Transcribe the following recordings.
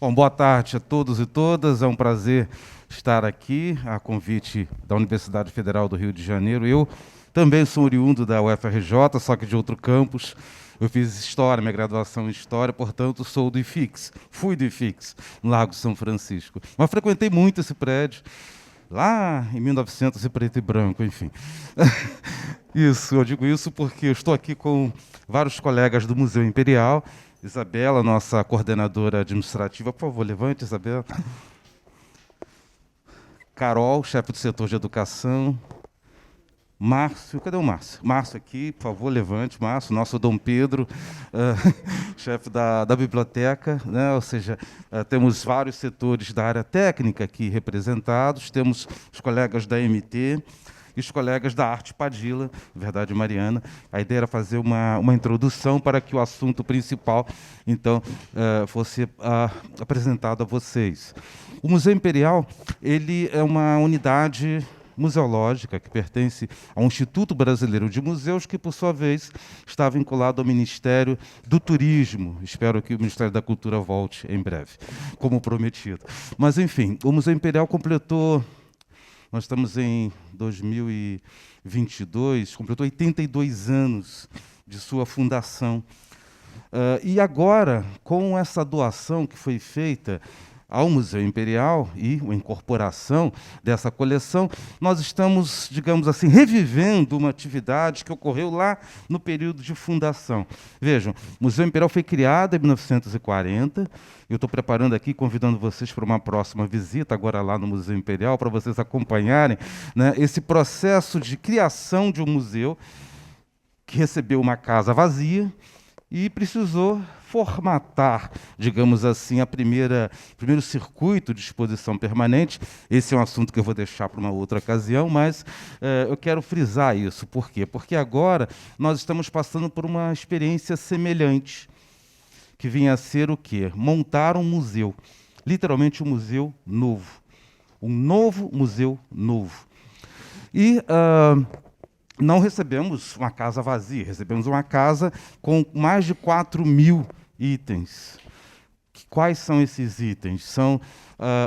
Bom, boa tarde a todos e todas. É um prazer estar aqui, a convite da Universidade Federal do Rio de Janeiro. Eu também sou oriundo da UFRJ, só que de outro campus. Eu fiz História, minha graduação em História, portanto, sou do IFIX. Fui do IFIX, no Largo São Francisco. Mas frequentei muito esse prédio, lá em 1900, em preto e branco, enfim. Isso, eu digo isso porque eu estou aqui com vários colegas do Museu Imperial. Isabela, nossa coordenadora administrativa, por favor, levante, Isabela. Carol, chefe do setor de educação. Márcio, cadê o Márcio? Márcio aqui, por favor, levante, Márcio, nosso Dom Pedro, chefe da biblioteca, né? Ou seja, temos vários setores da área técnica aqui representados, temos os colegas da MT, e os colegas da Arte Padilla, verdade, Mariana. A ideia era fazer uma introdução para que o assunto principal, então, fosse apresentado a vocês. O Museu Imperial, ele é uma unidade museológica que pertence ao Instituto Brasileiro de Museus, que, por sua vez, está vinculado ao Ministério do Turismo. Espero que o Ministério da Cultura volte em breve, como prometido. Mas, enfim, o Museu Imperial completou... Nós estamos em 2022, completou 82 anos de sua fundação. E agora, com essa doação que foi feita ao Museu Imperial e a incorporação dessa coleção, nós estamos, digamos assim, revivendo uma atividade que ocorreu lá no período de fundação. Vejam, o Museu Imperial foi criado em 1940. Eu estou preparando aqui, convidando vocês para uma próxima visita, agora lá no Museu Imperial, para vocês acompanharem, né, esse processo de criação de um museu que recebeu uma casa vazia e precisou formatar, digamos assim, primeiro circuito de exposição permanente. Esse é um assunto que eu vou deixar para uma outra ocasião, mas eu quero frisar isso. Por quê? Porque agora nós estamos passando por uma experiência semelhante, que vinha a ser o quê? Montar um museu, literalmente um museu novo, um novo museu novo. E não recebemos uma casa vazia, recebemos uma casa com mais de 4.000 itens. Quais são esses itens? São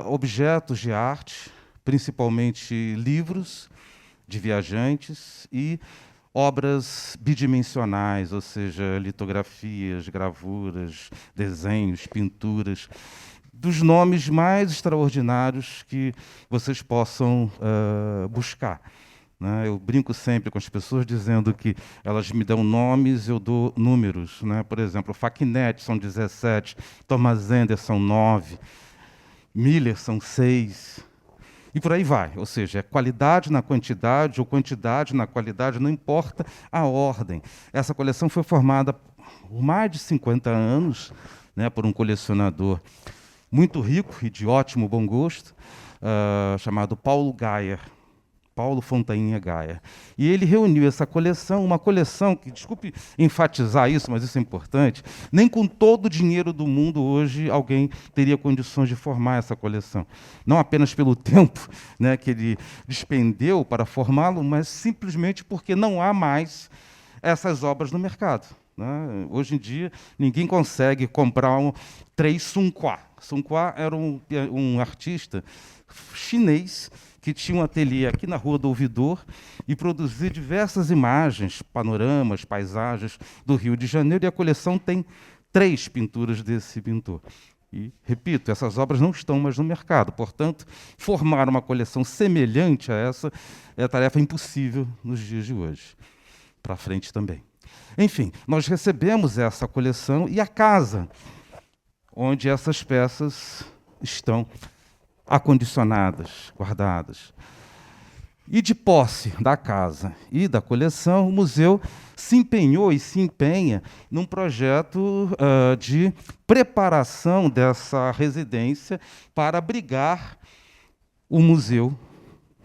objetos de arte, principalmente livros de viajantes e obras bidimensionais, ou seja, litografias, gravuras, desenhos, pinturas, dos nomes mais extraordinários que vocês possam buscar. Né? Eu brinco sempre com as pessoas dizendo que elas me dão nomes, eu dou números. Né? Por exemplo, Facchinetti são 17, Thomas Ender são 9, Miller são 6, e por aí vai. Ou seja, é qualidade na quantidade ou quantidade na qualidade, não importa a ordem. Essa coleção foi formada por mais de 50 anos, né, por um colecionador muito rico e de ótimo bom gosto, chamado Paulo Gaia. Paulo Fontainha Gaia. E ele reuniu essa coleção, uma coleção que, desculpe enfatizar isso, mas isso é importante, nem com todo o dinheiro do mundo hoje alguém teria condições de formar essa coleção. Não apenas pelo tempo, né, que ele despendeu para formá-lo, mas simplesmente porque não há mais essas obras no mercado. Né? Hoje em dia, ninguém consegue comprar três Sun Qua. Sun Qua era um artista chinês que tinha um ateliê aqui na Rua do Ouvidor e produzia diversas imagens, panoramas, paisagens do Rio de Janeiro, e a coleção tem 3 pinturas desse pintor. E, repito, essas obras não estão mais no mercado, portanto, formar uma coleção semelhante a essa é tarefa impossível nos dias de hoje. Para frente também. Enfim, nós recebemos essa coleção e a casa onde essas peças estão acondicionadas, guardadas. E de posse da casa e da coleção, o museu se empenhou e se empenha num projeto de preparação dessa residência para abrigar o museu,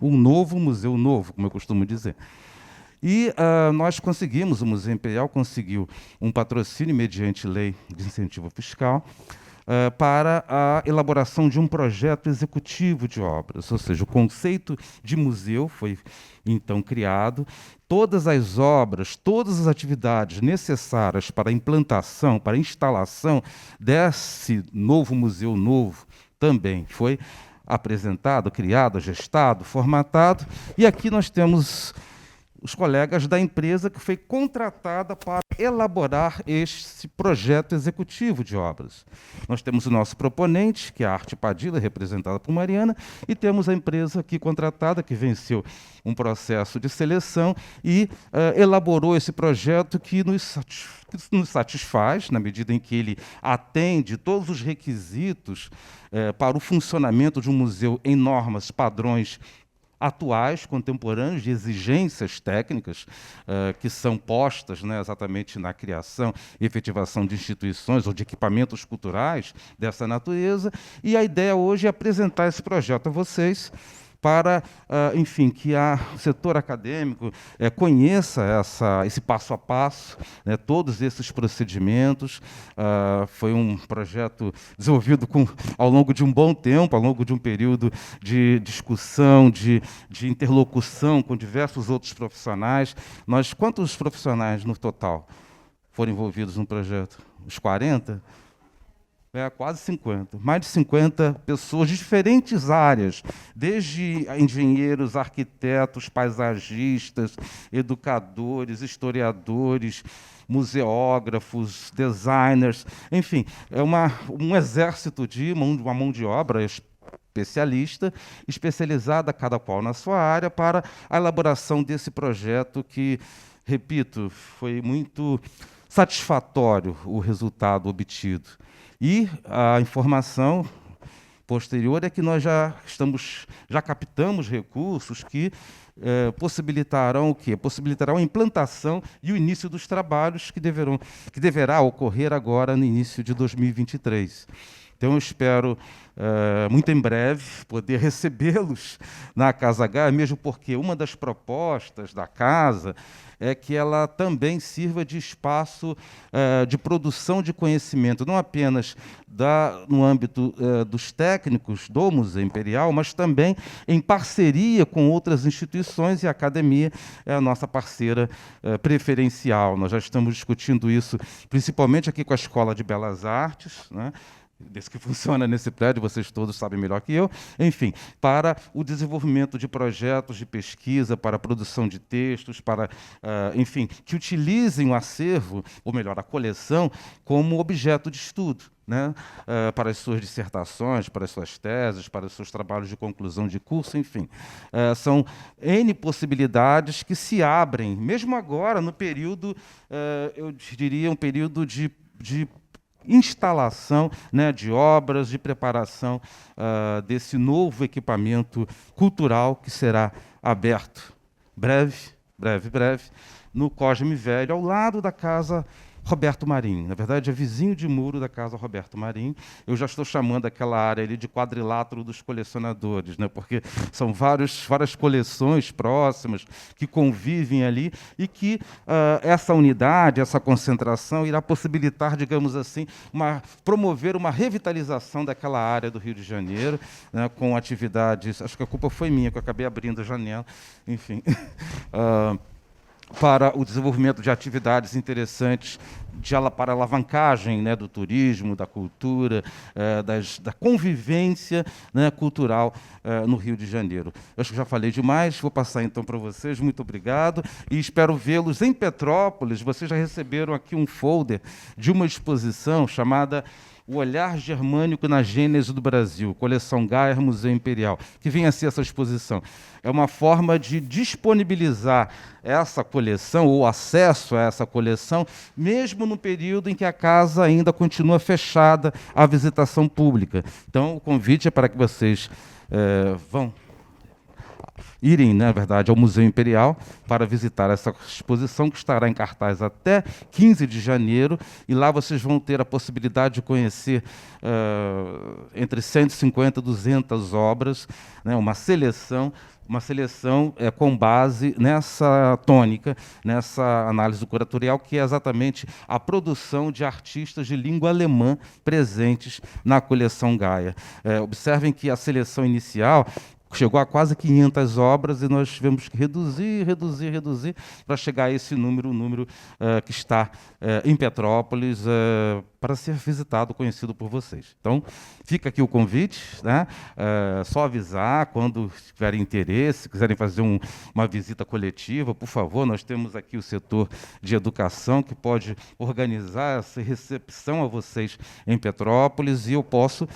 um museu novo, como eu costumo dizer. E nós conseguimos, o Museu Imperial conseguiu um patrocínio mediante lei de incentivo fiscal, para a elaboração de um projeto executivo de obras, ou seja, o conceito de museu foi então criado. Todas as obras, todas as atividades necessárias para a implantação, para a instalação desse novo museu novo também foi apresentado, criado, gestado, formatado. E aqui nós temos os colegas da empresa que foi contratada para elaborar este projeto executivo de obras. Nós temos o nosso proponente, que é a Arte Padilha, representada por Mariana, e temos a empresa aqui contratada, que venceu um processo de seleção e elaborou esse projeto que nos satisfaz, na medida em que ele atende todos os requisitos para o funcionamento de um museu em normas, padrões atuais, contemporâneos, de exigências técnicas que são postas, né, exatamente na criação e efetivação de instituições ou de equipamentos culturais dessa natureza. E a ideia hoje é apresentar esse projeto a vocês para, enfim, que o setor acadêmico conheça esse passo a passo, né, todos esses procedimentos. Foi um projeto desenvolvido ao longo de um bom tempo, ao longo de um período de discussão, de interlocução com diversos outros profissionais. Quantos profissionais no total foram envolvidos no projeto? Os 40? Quase 50. Mais de 50 pessoas de diferentes áreas, desde engenheiros, arquitetos, paisagistas, educadores, historiadores, museógrafos, designers, enfim, é um exército de uma mão de obra especialista, especializada, cada qual na sua área, para a elaboração desse projeto que, repito, foi muito satisfatório o resultado obtido. E a informação posterior é que nós já captamos recursos que possibilitarão o quê? Possibilitarão a implantação e o início dos trabalhos que deverá ocorrer agora no início de 2023. Então, eu espero, muito em breve, poder recebê-los na Casa H, mesmo porque uma das propostas da Casa é que ela também sirva de espaço de produção de conhecimento, não apenas no âmbito dos técnicos do Museu Imperial, mas também em parceria com outras instituições, e a academia é a nossa parceira preferencial. Nós já estamos discutindo isso, principalmente aqui com a Escola de Belas Artes, né? Desse que funciona nesse prédio, vocês todos sabem melhor que eu, enfim, para o desenvolvimento de projetos de pesquisa, para a produção de textos, para, enfim, que utilizem o acervo, ou melhor, a coleção, como objeto de estudo, né, para as suas dissertações, para as suas teses, para os seus trabalhos de conclusão de curso, enfim. São N possibilidades que se abrem, mesmo agora, no período, eu diria, um período de instalação, né, de obras, de preparação desse novo equipamento cultural que será aberto breve, no Cosme Velho, ao lado da Casa Roberto Marinho. Na verdade, é vizinho de muro da Casa Roberto Marinho. Eu já estou chamando aquela área ali de quadrilátero dos colecionadores, né? Porque são várias coleções próximas que convivem ali e que essa unidade, essa concentração irá possibilitar, digamos assim, promover uma revitalização daquela área do Rio de Janeiro, né, com atividades. Acho que a culpa foi minha, que eu acabei abrindo a janela, enfim. Para o desenvolvimento de atividades interessantes para a alavancagem, né, do turismo, da cultura, da convivência, né, cultural no Rio de Janeiro. Eu acho que já falei demais, vou passar então para vocês, muito obrigado, e espero vê-los em Petrópolis. Vocês já receberam aqui um folder de uma exposição chamada O Olhar Germânico na Gênese do Brasil, coleção Gaia, Museu Imperial, que vem a ser essa exposição. É uma forma de disponibilizar essa coleção, ou acesso a essa coleção, mesmo no período em que a casa ainda continua fechada à visitação pública. Então, o convite é para que vocês irem, na verdade, ao Museu Imperial para visitar essa exposição, que estará em cartaz até 15 de janeiro, e lá vocês vão ter a possibilidade de conhecer entre 150 e 200 obras, né, uma seleção uma seleção com base nessa tônica, nessa análise curatorial, que é exatamente a produção de artistas de língua alemã presentes na coleção Gaia. Observem que a seleção inicial chegou a quase 500 obras e nós tivemos que reduzir para chegar a esse número, que está em Petrópolis, para ser visitado, conhecido por vocês. Então, fica aqui o convite, né? Só avisar quando tiverem interesse, quiserem fazer uma visita coletiva, por favor, nós temos aqui o setor de educação que pode organizar essa recepção a vocês em Petrópolis, e eu posso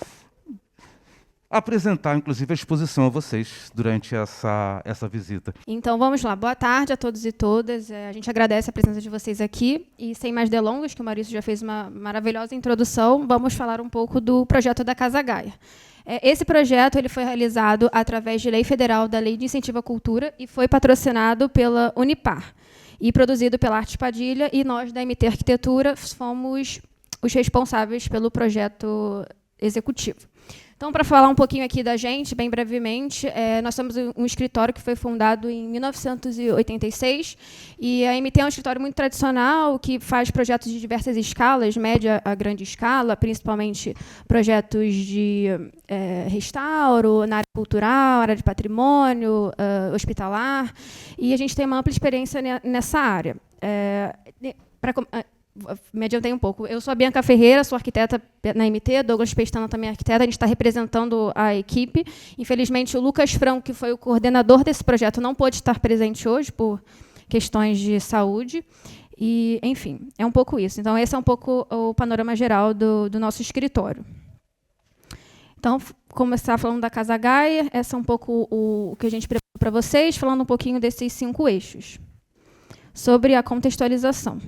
apresentar, inclusive, a exposição a vocês durante essa visita. Então, vamos lá. Boa tarde a todos e todas. A gente agradece a presença de vocês aqui. E, sem mais delongas, que o Maurício já fez uma maravilhosa introdução, vamos falar um pouco do projeto da Casa Gaia. Esse projeto ele foi realizado através de lei federal da Lei de Incentivo à Cultura e foi patrocinado pela Unipar e produzido pela Arte Padilha, e nós, da MT Arquitetura, fomos os responsáveis pelo projeto executivo. Então, para falar um pouquinho aqui da gente, bem brevemente, nós somos um escritório que foi fundado em 1986, e a MT é um escritório muito tradicional, que faz projetos de diversas escalas, média a grande escala, principalmente projetos de restauro, na área cultural, área de patrimônio, hospitalar, e a gente tem uma ampla experiência nessa área. Me adiantei um pouco. Eu sou a Bianca Ferreira, sou arquiteta na MT, Douglas Pestana também é arquiteta, a gente está representando a equipe. Infelizmente, o Lucas Franco, que foi o coordenador desse projeto, não pôde estar presente hoje por questões de saúde. E, enfim, é um pouco isso. Então, esse é um pouco o panorama geral do nosso escritório. Então, começar falando da Casa Gaia, esse é um pouco o que a gente preparou para vocês, falando um pouquinho desses 5 eixos. Sobre a contextualização.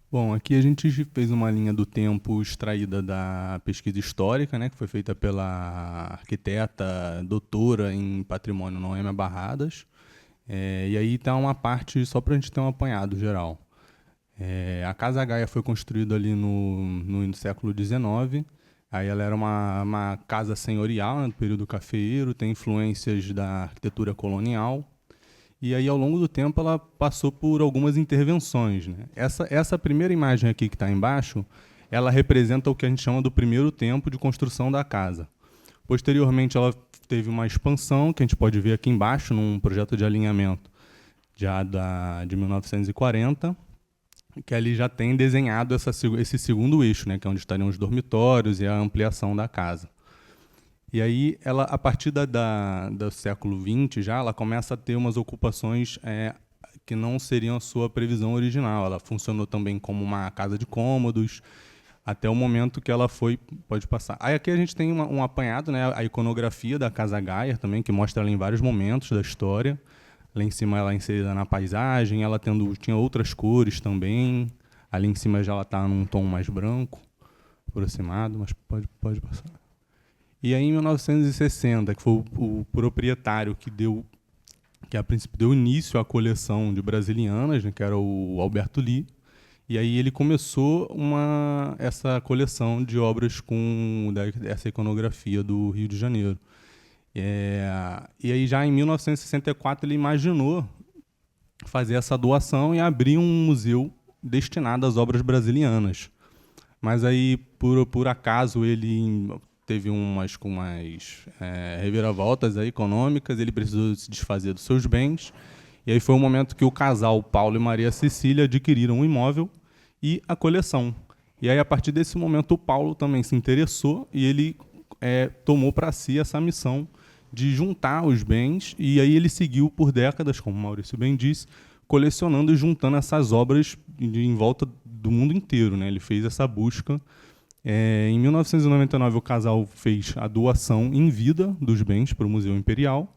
Bom, aqui a gente fez uma linha do tempo extraída da pesquisa histórica, né, que foi feita pela arquiteta doutora em patrimônio Noêmia Barradas. E aí está uma parte, só para a gente ter um apanhado geral. A Casa Gaia foi construída ali no século XIX. Aí ela era uma casa senhorial, né, do período cafeeiro, tem influências da arquitetura colonial. E aí, ao longo do tempo, ela passou por algumas intervenções, né? Essa primeira imagem aqui que está embaixo, ela representa o que a gente chama do primeiro tempo de construção da casa. Posteriormente, ela teve uma expansão, que a gente pode ver aqui embaixo, num projeto de alinhamento já de 1940, que ali já tem desenhado esse segundo eixo, né, que é onde estariam os dormitórios e a ampliação da casa. E aí, ela, a partir do século XX, já, ela começa a ter umas ocupações que não seriam a sua previsão original. Ela funcionou também como uma casa de cômodos, até o momento que ela foi... Pode passar. Aí aqui a gente tem um apanhado, né, a iconografia da Casa Gaia também, que mostra ela em vários momentos da história. Lá em cima ela é inserida na paisagem, ela tinha outras cores também. Ali em cima já ela está num tom mais branco, aproximado, mas pode passar. E aí, em 1960, que foi o proprietário que a princípio deu início à coleção de brasilianas, né, que era o Alberto Lee, e aí ele começou essa coleção de obras com essa iconografia do Rio de Janeiro. E aí, já em 1964, ele imaginou fazer essa doação e abrir um museu destinado às obras brasilianas. Mas aí, por acaso, ele teve umas reviravoltas aí econômicas, ele precisou se desfazer dos seus bens, e aí foi o momento que o casal Paulo e Maria Cecília adquiriram um imóvel e a coleção. E aí, a partir desse momento, o Paulo também se interessou e ele tomou para si essa missão de juntar os bens, e aí ele seguiu por décadas, como o Maurício bem disse, colecionando e juntando essas obras em volta do mundo inteiro, né? Ele fez essa busca. Em 1999, o casal fez a doação em vida dos bens para o Museu Imperial,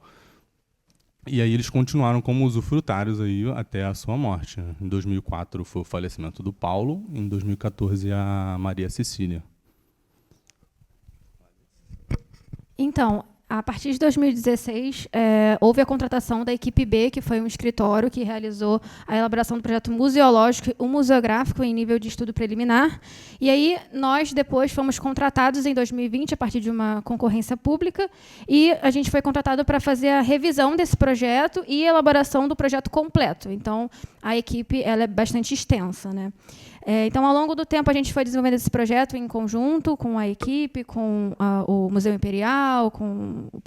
e aí eles continuaram como usufrutários aí até a sua morte, né? Em 2004 foi o falecimento do Paulo, em 2014 a Maria Cecília. Então, A partir de 2016, houve a contratação da equipe B, que foi um escritório que realizou a elaboração do projeto museológico e museográfico em nível de estudo preliminar. E aí, nós depois fomos contratados em 2020, a partir de uma concorrência pública, e a gente foi contratado para fazer a revisão desse projeto e a elaboração do projeto completo. Então, a equipe ela é bastante extensa, né? Então, ao longo do tempo, a gente foi desenvolvendo esse projeto em conjunto com a equipe, com o Museu Imperial, com o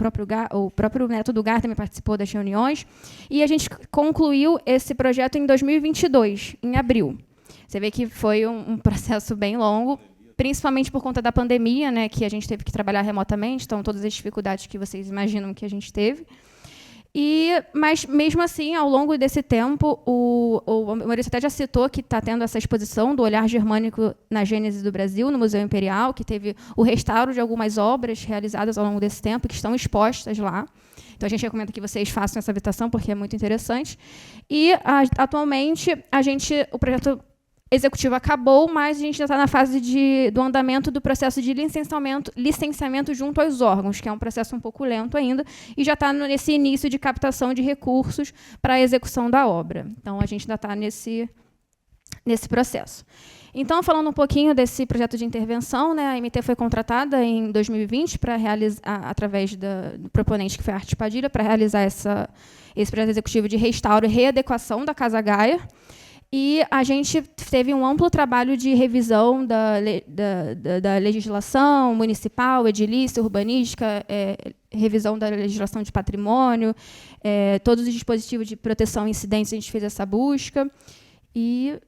próprio Neto do Gar também participou das reuniões, e a gente concluiu esse projeto em 2022, em abril. Você vê que foi um processo bem longo, principalmente por conta da pandemia, né, que a gente teve que trabalhar remotamente, então todas as dificuldades que vocês imaginam que a gente teve. Mas, mesmo assim, ao longo desse tempo, o Maurício até já citou que está tendo essa exposição do olhar germânico na Gênese do Brasil, no Museu Imperial, que teve o restauro de algumas obras realizadas ao longo desse tempo, que estão expostas lá. Então, a gente recomenda que vocês façam essa visitação, porque é muito interessante. E, atualmente, o projeto executivo acabou, mas a gente já está na fase do andamento do processo de licenciamento junto aos órgãos, que é um processo um pouco lento ainda, e já está nesse início de captação de recursos para a execução da obra. Então, a gente ainda está nesse processo. Então, falando um pouquinho desse projeto de intervenção, né, a MT foi contratada em 2020 para realizar, através do proponente, que foi a Arte Padilha, para realizar esse projeto executivo de restauro e readequação da Casa Gaia. E a gente teve um amplo trabalho de revisão da legislação municipal, edilícia, urbanística, revisão da legislação de patrimônio, todos os dispositivos de proteção a incidentes, a gente fez essa busca. E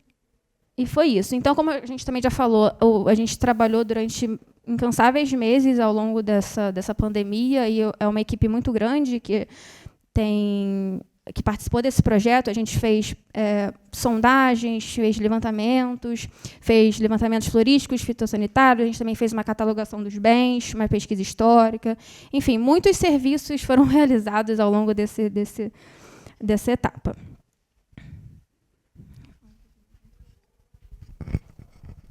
foi isso. Então, como a gente também já falou, a gente trabalhou durante incansáveis meses ao longo dessa pandemia, e é uma equipe muito grande que participou desse projeto. A gente fez sondagens, fez levantamentos florísticos, fitossanitários, a gente também fez uma catalogação dos bens, uma pesquisa histórica. Enfim, muitos serviços foram realizados ao longo dessa etapa.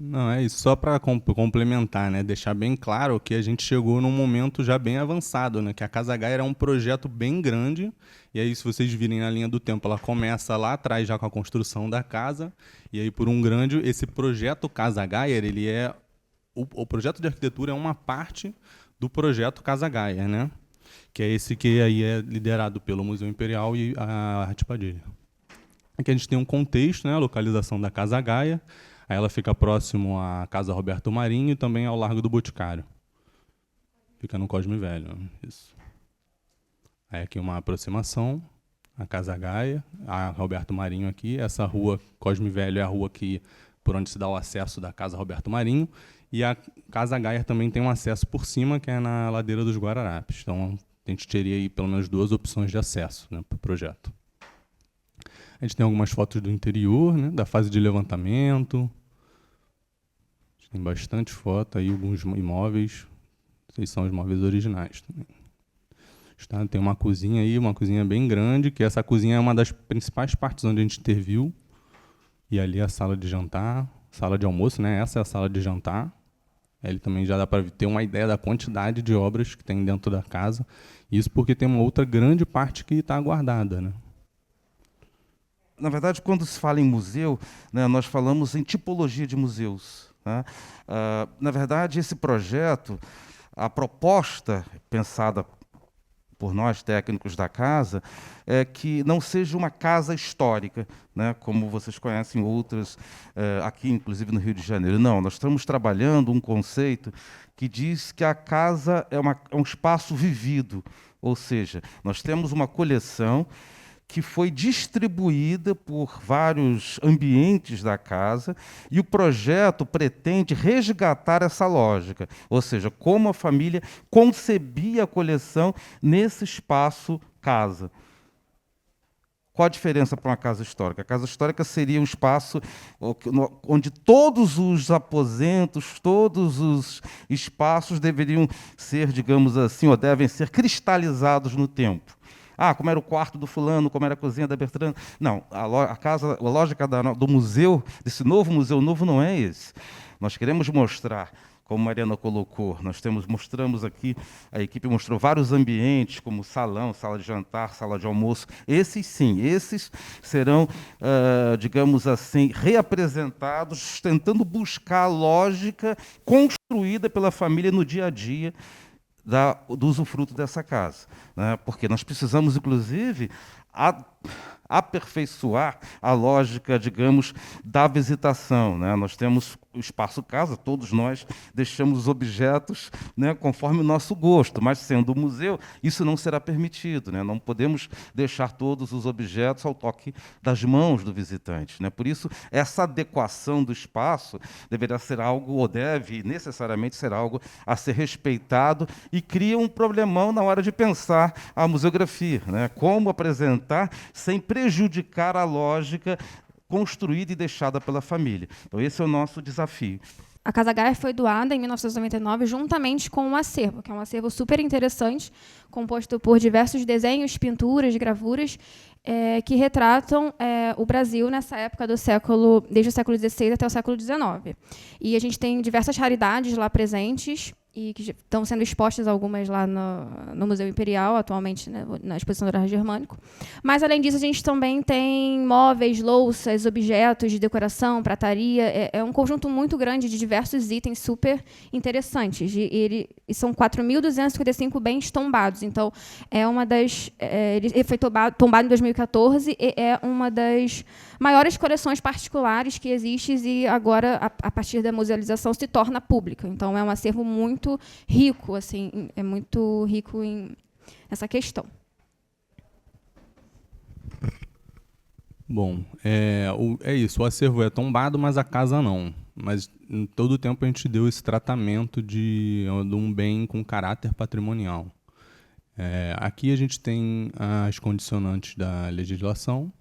Não, é isso. Só para complementar, né, deixar bem claro que a gente chegou num momento já bem avançado, né, que a Casa Gaia era um projeto bem grande, e aí, se vocês virem na linha do tempo, ela começa lá atrás já com a construção da casa, e aí, esse projeto Casa Gaia, ele o projeto de arquitetura é uma parte do projeto Casa Gaia, né, que é esse que aí é liderado pelo Museu Imperial e a Arte Padilha. Aqui a gente tem um contexto, né, a localização da Casa Gaia. Aí ela fica próximo à Casa Roberto Marinho e também ao Largo do Boticário. Fica no Cosme Velho. Isso. Aí aqui uma aproximação, a Casa Gaia, a Roberto Marinho aqui. Essa rua Cosme Velho é a rua por onde se dá o acesso da Casa Roberto Marinho. E a Casa Gaia também tem um acesso por cima, que é na ladeira dos Guararapes. Então, a gente teria aí pelo menos 2 opções de acesso, né, para o projeto. A gente tem algumas fotos do interior, né, da fase de levantamento. A gente tem bastante foto aí, alguns imóveis. Esses são os móveis originais também. Tem uma cozinha aí, uma cozinha bem grande, que essa cozinha é uma das principais partes onde a gente interviu. E ali a sala de jantar, sala de almoço, né? Essa é a sala de jantar. Ele também já dá para ter uma ideia da quantidade de obras que tem dentro da casa. Isso porque tem uma outra grande parte que está guardada, né? Na verdade, quando se fala em museu, né, nós falamos em tipologia de museus, né? Na verdade, esse projeto, a proposta pensada por nós, técnicos da casa, é que não seja uma casa histórica, né, como vocês conhecem outras, aqui, inclusive no Rio de Janeiro. Não, nós estamos trabalhando um conceito que diz que a casa é um espaço vivido, ou seja, nós temos uma coleção que foi distribuída por vários ambientes da casa, e o projeto pretende resgatar essa lógica, ou seja, como a família concebia a coleção nesse espaço casa. Qual a diferença para uma casa histórica? A casa histórica seria um espaço onde todos os aposentos, todos os espaços deveriam ser, digamos assim, ou devem ser cristalizados no tempo. como era o quarto do fulano, como era a cozinha da Bertrana. Não, a lógica do museu, desse novo museu novo, não é esse. Nós queremos mostrar, como a Mariana colocou, mostramos aqui, a equipe mostrou vários ambientes, como salão, sala de jantar, sala de almoço. Esses sim, esses serão, digamos assim, reapresentados, tentando buscar a lógica construída pela família no dia a dia do usufruto dessa casa, né? Porque nós precisamos, inclusive, aperfeiçoar a lógica, digamos, da visitação, né? Nós temos o espaço casa, todos nós deixamos os objetos, né, conforme o nosso gosto, mas sendo um museu, isso não será permitido, né? Não podemos deixar todos os objetos ao toque das mãos do visitante, né? Por isso, essa adequação do espaço deverá ser algo, ou deve necessariamente ser algo a ser respeitado, e cria um problemão na hora de pensar a museografia, né? Como apresentar sem prejudicar a lógica construída e deixada pela família. Então, esse é o nosso desafio. A Casa Gaia foi doada em 1999 juntamente com um acervo, que é um acervo super interessante, composto por diversos desenhos, pinturas, gravuras, que retratam o Brasil nessa época do século, desde o século XVI até o século XIX. E a gente tem diversas raridades lá presentes, e que estão sendo expostas algumas lá no Museu Imperial, atualmente, né, na exposição do Arte Germânico. Mas, além disso, a gente também tem móveis, louças, objetos de decoração, prataria. É um conjunto muito grande de diversos itens super interessantes. E são 4.255 bens tombados. Então, ele foi tombado em 2014 e é uma das maiores coleções particulares que existem e agora, a partir da musealização, se torna pública. Então, é um acervo muito rico, assim, é muito rico nessa questão. Bom, é isso, o acervo é tombado, mas a casa não. Mas em todo o tempo a gente deu esse tratamento de um bem com caráter patrimonial. Aqui a gente tem as condicionantes da legislação,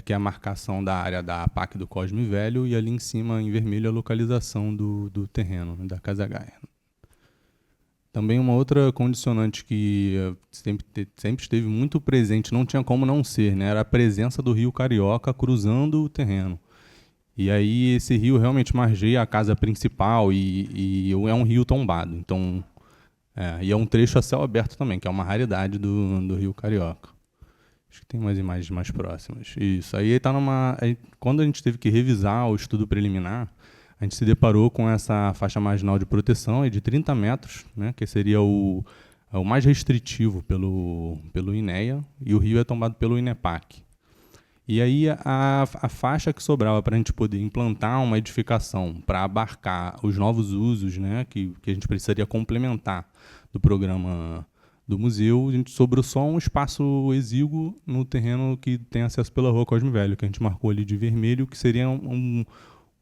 que é a marcação da área da APAC do Cosme Velho, e ali em cima, em vermelho, a localização do terreno, né, da Casa Gaia. Também uma outra condicionante que sempre esteve muito presente, não tinha como não ser, né, era a presença do rio Carioca cruzando o terreno. E aí esse rio realmente margeia a casa principal e é um rio tombado. Então, e é um trecho a céu aberto também, que é uma raridade do rio Carioca. Acho que tem umas imagens mais próximas. Isso. Aí quando a gente teve que revisar o estudo preliminar, a gente se deparou com essa faixa marginal de proteção de 30 metros, né, que seria o mais restritivo pelo INEA, e o rio é tombado pelo INEPAC. E aí a faixa que sobrava para a gente poder implantar uma edificação para abarcar os novos usos, né, que a gente precisaria complementar do programa do museu, a gente sobrou só um espaço exíguo no terreno que tem acesso pela Rua Cosme Velho, que a gente marcou ali de vermelho, que seria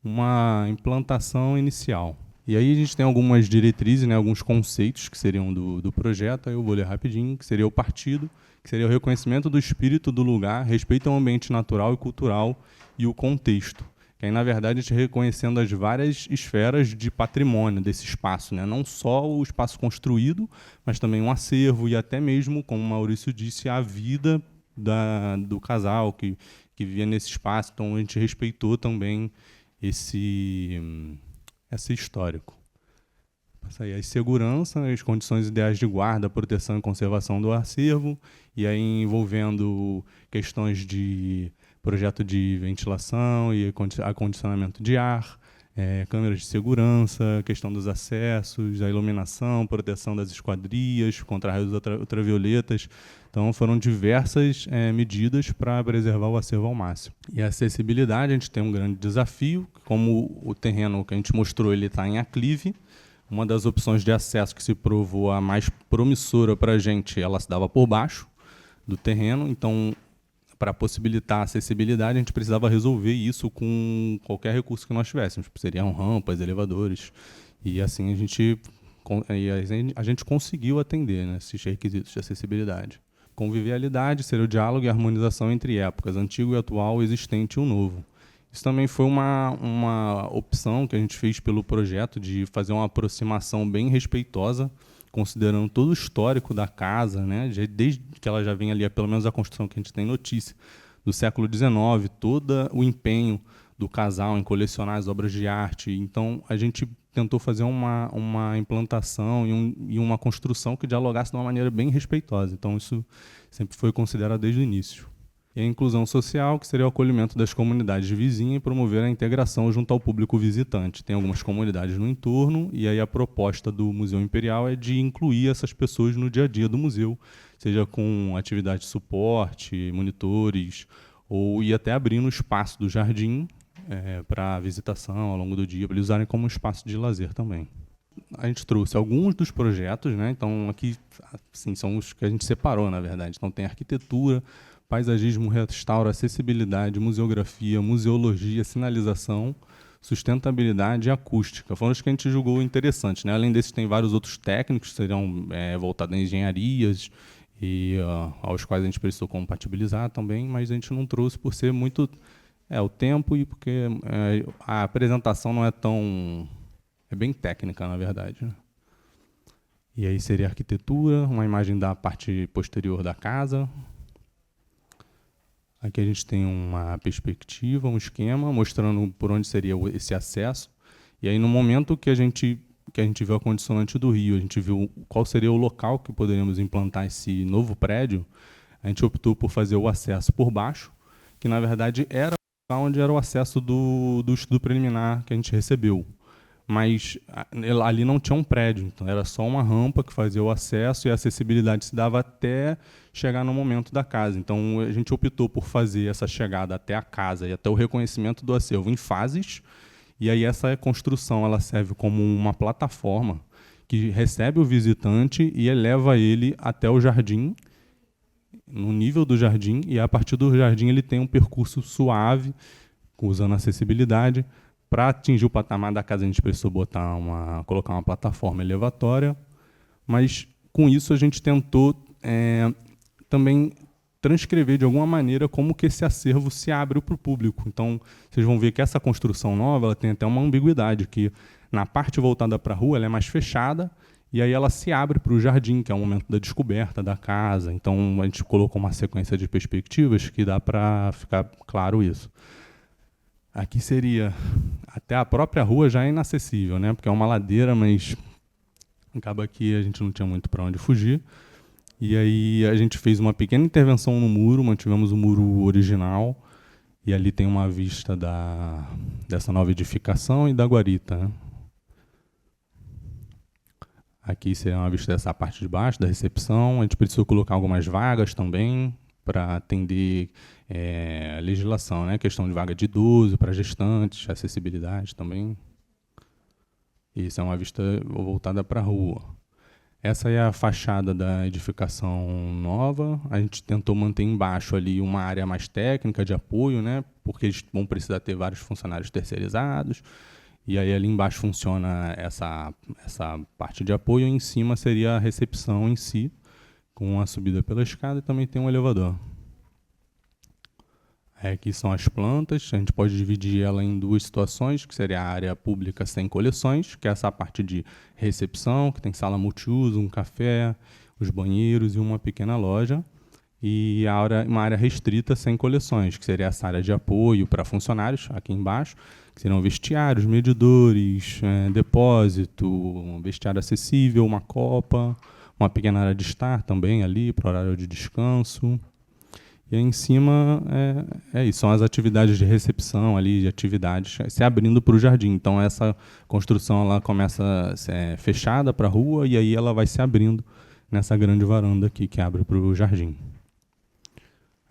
uma implantação inicial. E aí a gente tem algumas diretrizes, né, alguns conceitos que seriam do projeto, aí eu vou ler rapidinho, que seria o partido, que seria o reconhecimento do espírito do lugar, respeito ao ambiente natural e cultural e o contexto. Que aí, na verdade, a gente reconhecendo as várias esferas de patrimônio desse espaço, né? Não só o espaço construído, mas também um acervo e até mesmo, como o Maurício disse, a vida do casal que vivia nesse espaço. Então, a gente respeitou também esse histórico. Passa aí a segurança, as condições ideais de guarda, proteção e conservação do acervo, e aí envolvendo questões de projeto de ventilação e acondicionamento de ar, câmeras de segurança, questão dos acessos, a iluminação, proteção das esquadrias contra raios ultravioletas. Então, foram diversas medidas para preservar o acervo ao máximo. E a acessibilidade, a gente tem um grande desafio, como o terreno que a gente mostrou ele está em aclive. Uma das opções de acesso que se provou a mais promissora para a gente, ela se dava por baixo do terreno. Então, para possibilitar a acessibilidade, a gente precisava resolver isso com qualquer recurso que nós tivéssemos. Seriam rampas, elevadores. E assim a gente conseguiu atender, né, esses requisitos de acessibilidade. Convivialidade seria o diálogo e harmonização entre épocas, antigo e atual, existente e o novo. Isso também foi uma opção que a gente fez pelo projeto de fazer uma aproximação bem respeitosa considerando todo o histórico da casa, né, desde que ela já vem ali, pelo menos a construção que a gente tem notícia, do século XIX, todo o empenho do casal em colecionar as obras de arte. Então, a gente tentou fazer uma implantação e uma construção que dialogasse de uma maneira bem respeitosa. Então, isso sempre foi considerado desde o início. E a inclusão social, que seria o acolhimento das comunidades vizinhas e promover a integração junto ao público visitante. Tem algumas comunidades no entorno, e aí a proposta do Museu Imperial é de incluir essas pessoas no dia a dia do museu, seja com atividade de suporte, monitores, ou ir até abrindo o espaço do jardim para visitação ao longo do dia, para eles usarem como espaço de lazer também. A gente trouxe alguns dos projetos, né? Então, aqui assim, são os que a gente separou, na verdade. Então, tem arquitetura, paisagismo, restauro, acessibilidade, museografia, museologia, sinalização, sustentabilidade e acústica. Foram os que a gente julgou interessantes, né? Além desses, tem vários outros técnicos que serão voltados a engenharias e aos quais a gente precisou compatibilizar também, mas a gente não trouxe por ser muito o tempo e porque a apresentação não é tão... é bem técnica, na verdade, né? E aí seria arquitetura, uma imagem da parte posterior da casa. Aqui a gente tem uma perspectiva, um esquema, mostrando por onde seria esse acesso. E aí, no momento que a gente viu a condicionante do rio, a gente viu qual seria o local que poderíamos implantar esse novo prédio, a gente optou por fazer o acesso por baixo, que, na verdade, era onde era o acesso do estudo preliminar que a gente recebeu. Mas ali não tinha um prédio, então era só uma rampa que fazia o acesso e a acessibilidade se dava até chegar no momento da casa. Então, a gente optou por fazer essa chegada até a casa e até o reconhecimento do acervo em fases, e aí essa construção ela serve como uma plataforma que recebe o visitante e eleva ele até o jardim, no nível do jardim, e a partir do jardim ele tem um percurso suave, usando acessibilidade. Para atingir o patamar da casa, a gente precisou colocar uma plataforma elevatória, mas com isso a gente tentou também transcrever de alguma maneira como que esse acervo se abre para o público. Então, vocês vão ver que essa construção nova ela tem até uma ambiguidade, que na parte voltada para a rua ela é mais fechada, e aí ela se abre para o jardim, que é o momento da descoberta da casa. Então, a gente colocou uma sequência de perspectivas que dá para ficar claro isso. Aqui seria... Até a própria rua já é inacessível, né? Porque é uma ladeira, mas acaba que a gente não tinha muito para onde fugir. E aí a gente fez uma pequena intervenção no muro, mantivemos o muro original, e ali tem uma vista dessa nova edificação e da guarita, né? Aqui seria uma vista dessa parte de baixo, da recepção. A gente precisou colocar algumas vagas também, para atender a legislação, né? Questão de vaga de idoso, para gestantes, acessibilidade também. Isso é uma vista voltada para a rua. Essa é a fachada da edificação nova. A gente tentou manter embaixo ali uma área mais técnica de apoio, né? Porque eles vão precisar ter vários funcionários terceirizados. E aí ali embaixo funciona essa parte de apoio, e em cima seria a recepção em si, com a subida pela escada, e também tem um elevador. Aqui são as plantas, a gente pode dividir ela em duas situações, que seria a área pública sem coleções, que é essa parte de recepção, que tem sala multiuso, um café, os banheiros e uma pequena loja, e uma área restrita sem coleções, que seria essa área de apoio para funcionários, aqui embaixo, que seriam vestiários, medidores, depósito, um vestiário acessível, uma copa, uma pequena área de estar também ali, para horário de descanso. E aí em cima isso, são as atividades de recepção ali, de atividades se abrindo para o jardim. Então essa construção ela começa fechada para a rua, e aí ela vai se abrindo nessa grande varanda aqui que abre para o jardim.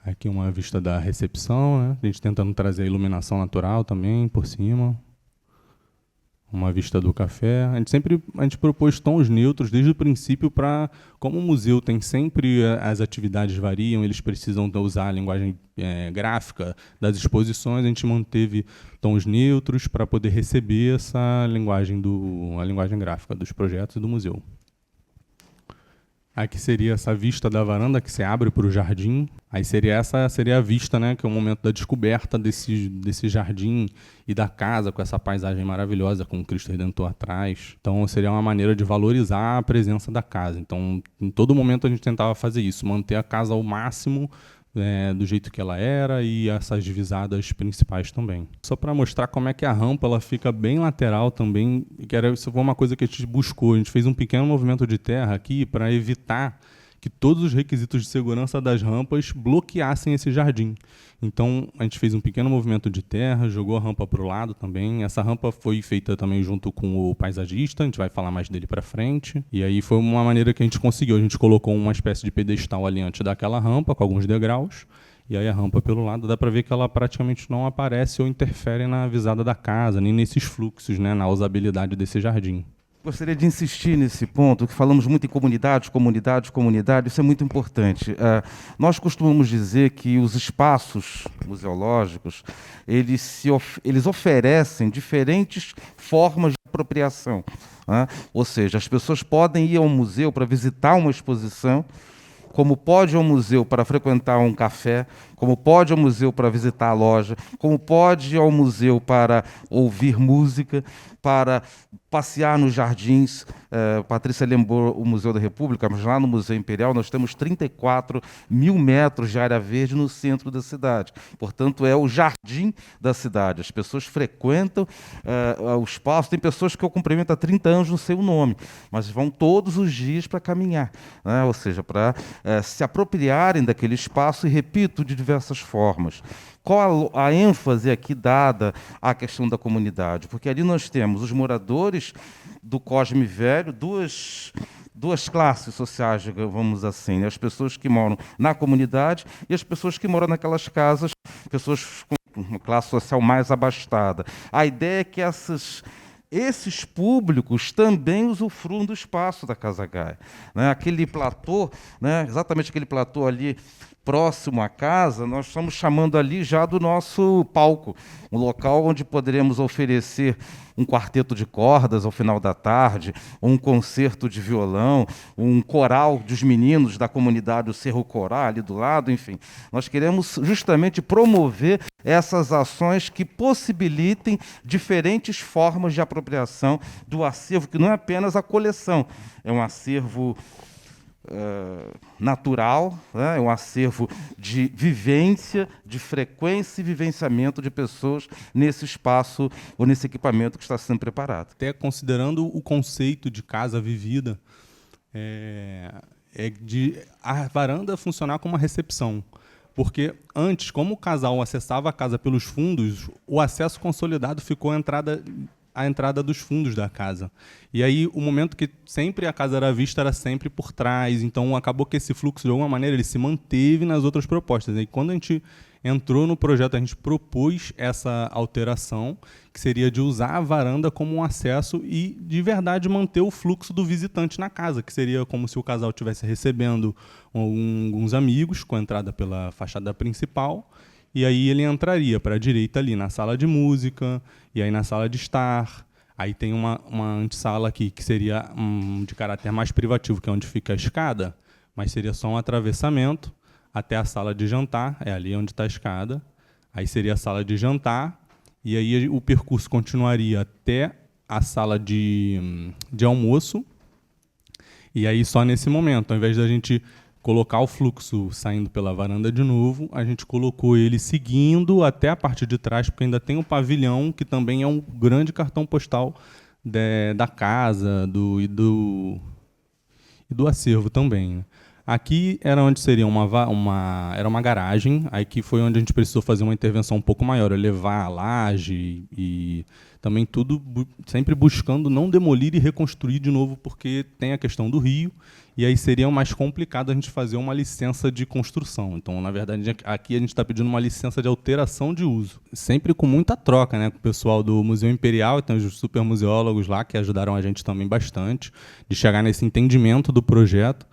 Aqui uma vista da recepção, né? A gente tentando trazer a iluminação natural também por cima. Uma vista do café. A gente propôs tons neutros desde o princípio para, como o museu tem sempre, as atividades variam, eles precisam usar a linguagem gráfica das exposições, a gente manteve tons neutros para poder receber essa linguagem a linguagem gráfica dos projetos e do museu. Aqui seria essa vista da varanda que se abre para o jardim. Aí seria a vista, né, que é o momento da descoberta desse jardim e da casa, com essa paisagem maravilhosa, com o Cristo Redentor atrás. Então seria uma maneira de valorizar a presença da casa. Então, em todo momento a gente tentava fazer isso, manter a casa ao máximo, do jeito que ela era, e essas divisadas principais também. Só para mostrar como é que a rampa ela fica bem lateral também, isso foi uma coisa que a gente buscou. A gente fez um pequeno movimento de terra aqui para evitar que todos os requisitos de segurança das rampas bloqueassem esse jardim. Então, a gente fez um pequeno movimento de terra, jogou a rampa para o lado também. Essa rampa foi feita também junto com o paisagista, a gente vai falar mais dele para frente. E aí foi uma maneira que a gente conseguiu. A gente colocou uma espécie de pedestal ali antes daquela rampa, com alguns degraus. E aí a rampa pelo lado, dá para ver que ela praticamente não aparece ou interfere na visada da casa, nem nesses fluxos, né, na usabilidade desse jardim. Gostaria de insistir nesse ponto, que falamos muito em comunidade, isso é muito importante. Nós costumamos dizer que os espaços museológicos, eles oferecem diferentes formas de apropriação. Ou seja, as pessoas podem ir ao museu para visitar uma exposição, como pode ir ao museu para frequentar um café, como pode ir ao museu para visitar a loja, como pode ir ao museu para ouvir música, para passear nos jardins. Patrícia lembrou o Museu da República, mas lá no Museu Imperial nós temos 34 mil metros de área verde no centro da cidade. Portanto, é o jardim da cidade. As pessoas frequentam o espaço. Tem pessoas que eu cumprimento há 30 anos, não sei o nome, mas vão todos os dias para caminhar, né? Ou seja, para se apropriarem daquele espaço, e repito, de diversas formas. Qual a ênfase aqui dada à questão da comunidade? Porque ali nós temos os moradores do Cosme Velho, duas classes sociais, vamos assim, né? As pessoas que moram na comunidade e as pessoas que moram naquelas casas, pessoas com uma classe social mais abastada. A ideia é que esses públicos também usufruam do espaço da Casa Gaia, né? Aquele platô, né? Exatamente aquele platô ali próximo à casa, nós estamos chamando ali já do nosso palco, um local onde poderemos oferecer um quarteto de cordas ao final da tarde, um concerto de violão, um coral dos meninos da comunidade, o Cerro Corá, ali do lado, enfim. Nós queremos justamente promover essas ações que possibilitem diferentes formas de apropriação do acervo, que não é apenas a coleção, é um acervo natural, né? É um acervo de vivência, de frequência e vivenciamento de pessoas nesse espaço ou nesse equipamento que está sendo preparado. Até considerando o conceito de casa vivida, de a varanda funcionar como uma recepção. Porque antes, como o casal acessava a casa pelos fundos, o acesso consolidado ficou a entrada dos fundos da casa. E aí, o momento que sempre a casa era vista era sempre por trás. Então, acabou que esse fluxo, de alguma maneira, ele se manteve nas outras propostas. E quando a gente entrou no projeto, a gente propôs essa alteração, que seria de usar a varanda como um acesso e, de verdade, manter o fluxo do visitante na casa, que seria como se o casal estivesse recebendo alguns amigos, com a entrada pela fachada principal. E aí ele entraria para a direita ali na sala de música, e aí na sala de estar. Aí tem uma antessala aqui, que seria de caráter mais privativo, que é onde fica a escada, mas seria só um atravessamento até a sala de jantar, é ali onde está a escada. Aí seria a sala de jantar, e aí o percurso continuaria até a sala de almoço. E aí só nesse momento, ao invés da gente colocar o fluxo saindo pela varanda de novo, a gente colocou ele seguindo até a parte de trás, porque ainda tem o pavilhão, que também é um grande cartão postal da casa e do acervo também. Aqui era onde seria era uma garagem, aí que foi onde a gente precisou fazer uma intervenção um pouco maior, elevar a laje e também tudo sempre buscando não demolir e reconstruir de novo, porque tem a questão do rio, e aí seria mais complicado a gente fazer uma licença de construção. Então, na verdade, aqui a gente está pedindo uma licença de alteração de uso. Sempre com muita troca, né, com o pessoal do Museu Imperial, tem os super museólogos lá que ajudaram a gente também bastante, de chegar nesse entendimento do projeto.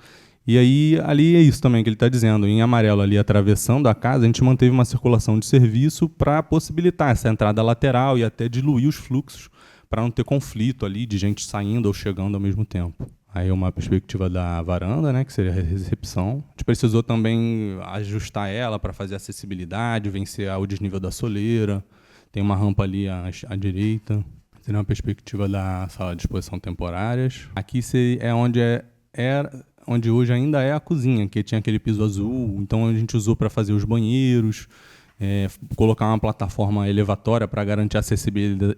E aí, ali é isso também que ele está dizendo. Em amarelo, ali atravessando a casa, a gente manteve uma circulação de serviço para possibilitar essa entrada lateral e até diluir os fluxos, para não ter conflito ali de gente saindo ou chegando ao mesmo tempo. Aí uma perspectiva da varanda, né, que seria a recepção. A gente precisou também ajustar ela para fazer acessibilidade, vencer o desnível da soleira. Tem uma rampa ali à direita. Seria uma perspectiva da sala de exposição temporárias. Aqui é onde hoje ainda é a cozinha, que tinha aquele piso azul. Então a gente usou para fazer os banheiros, colocar uma plataforma elevatória para garantir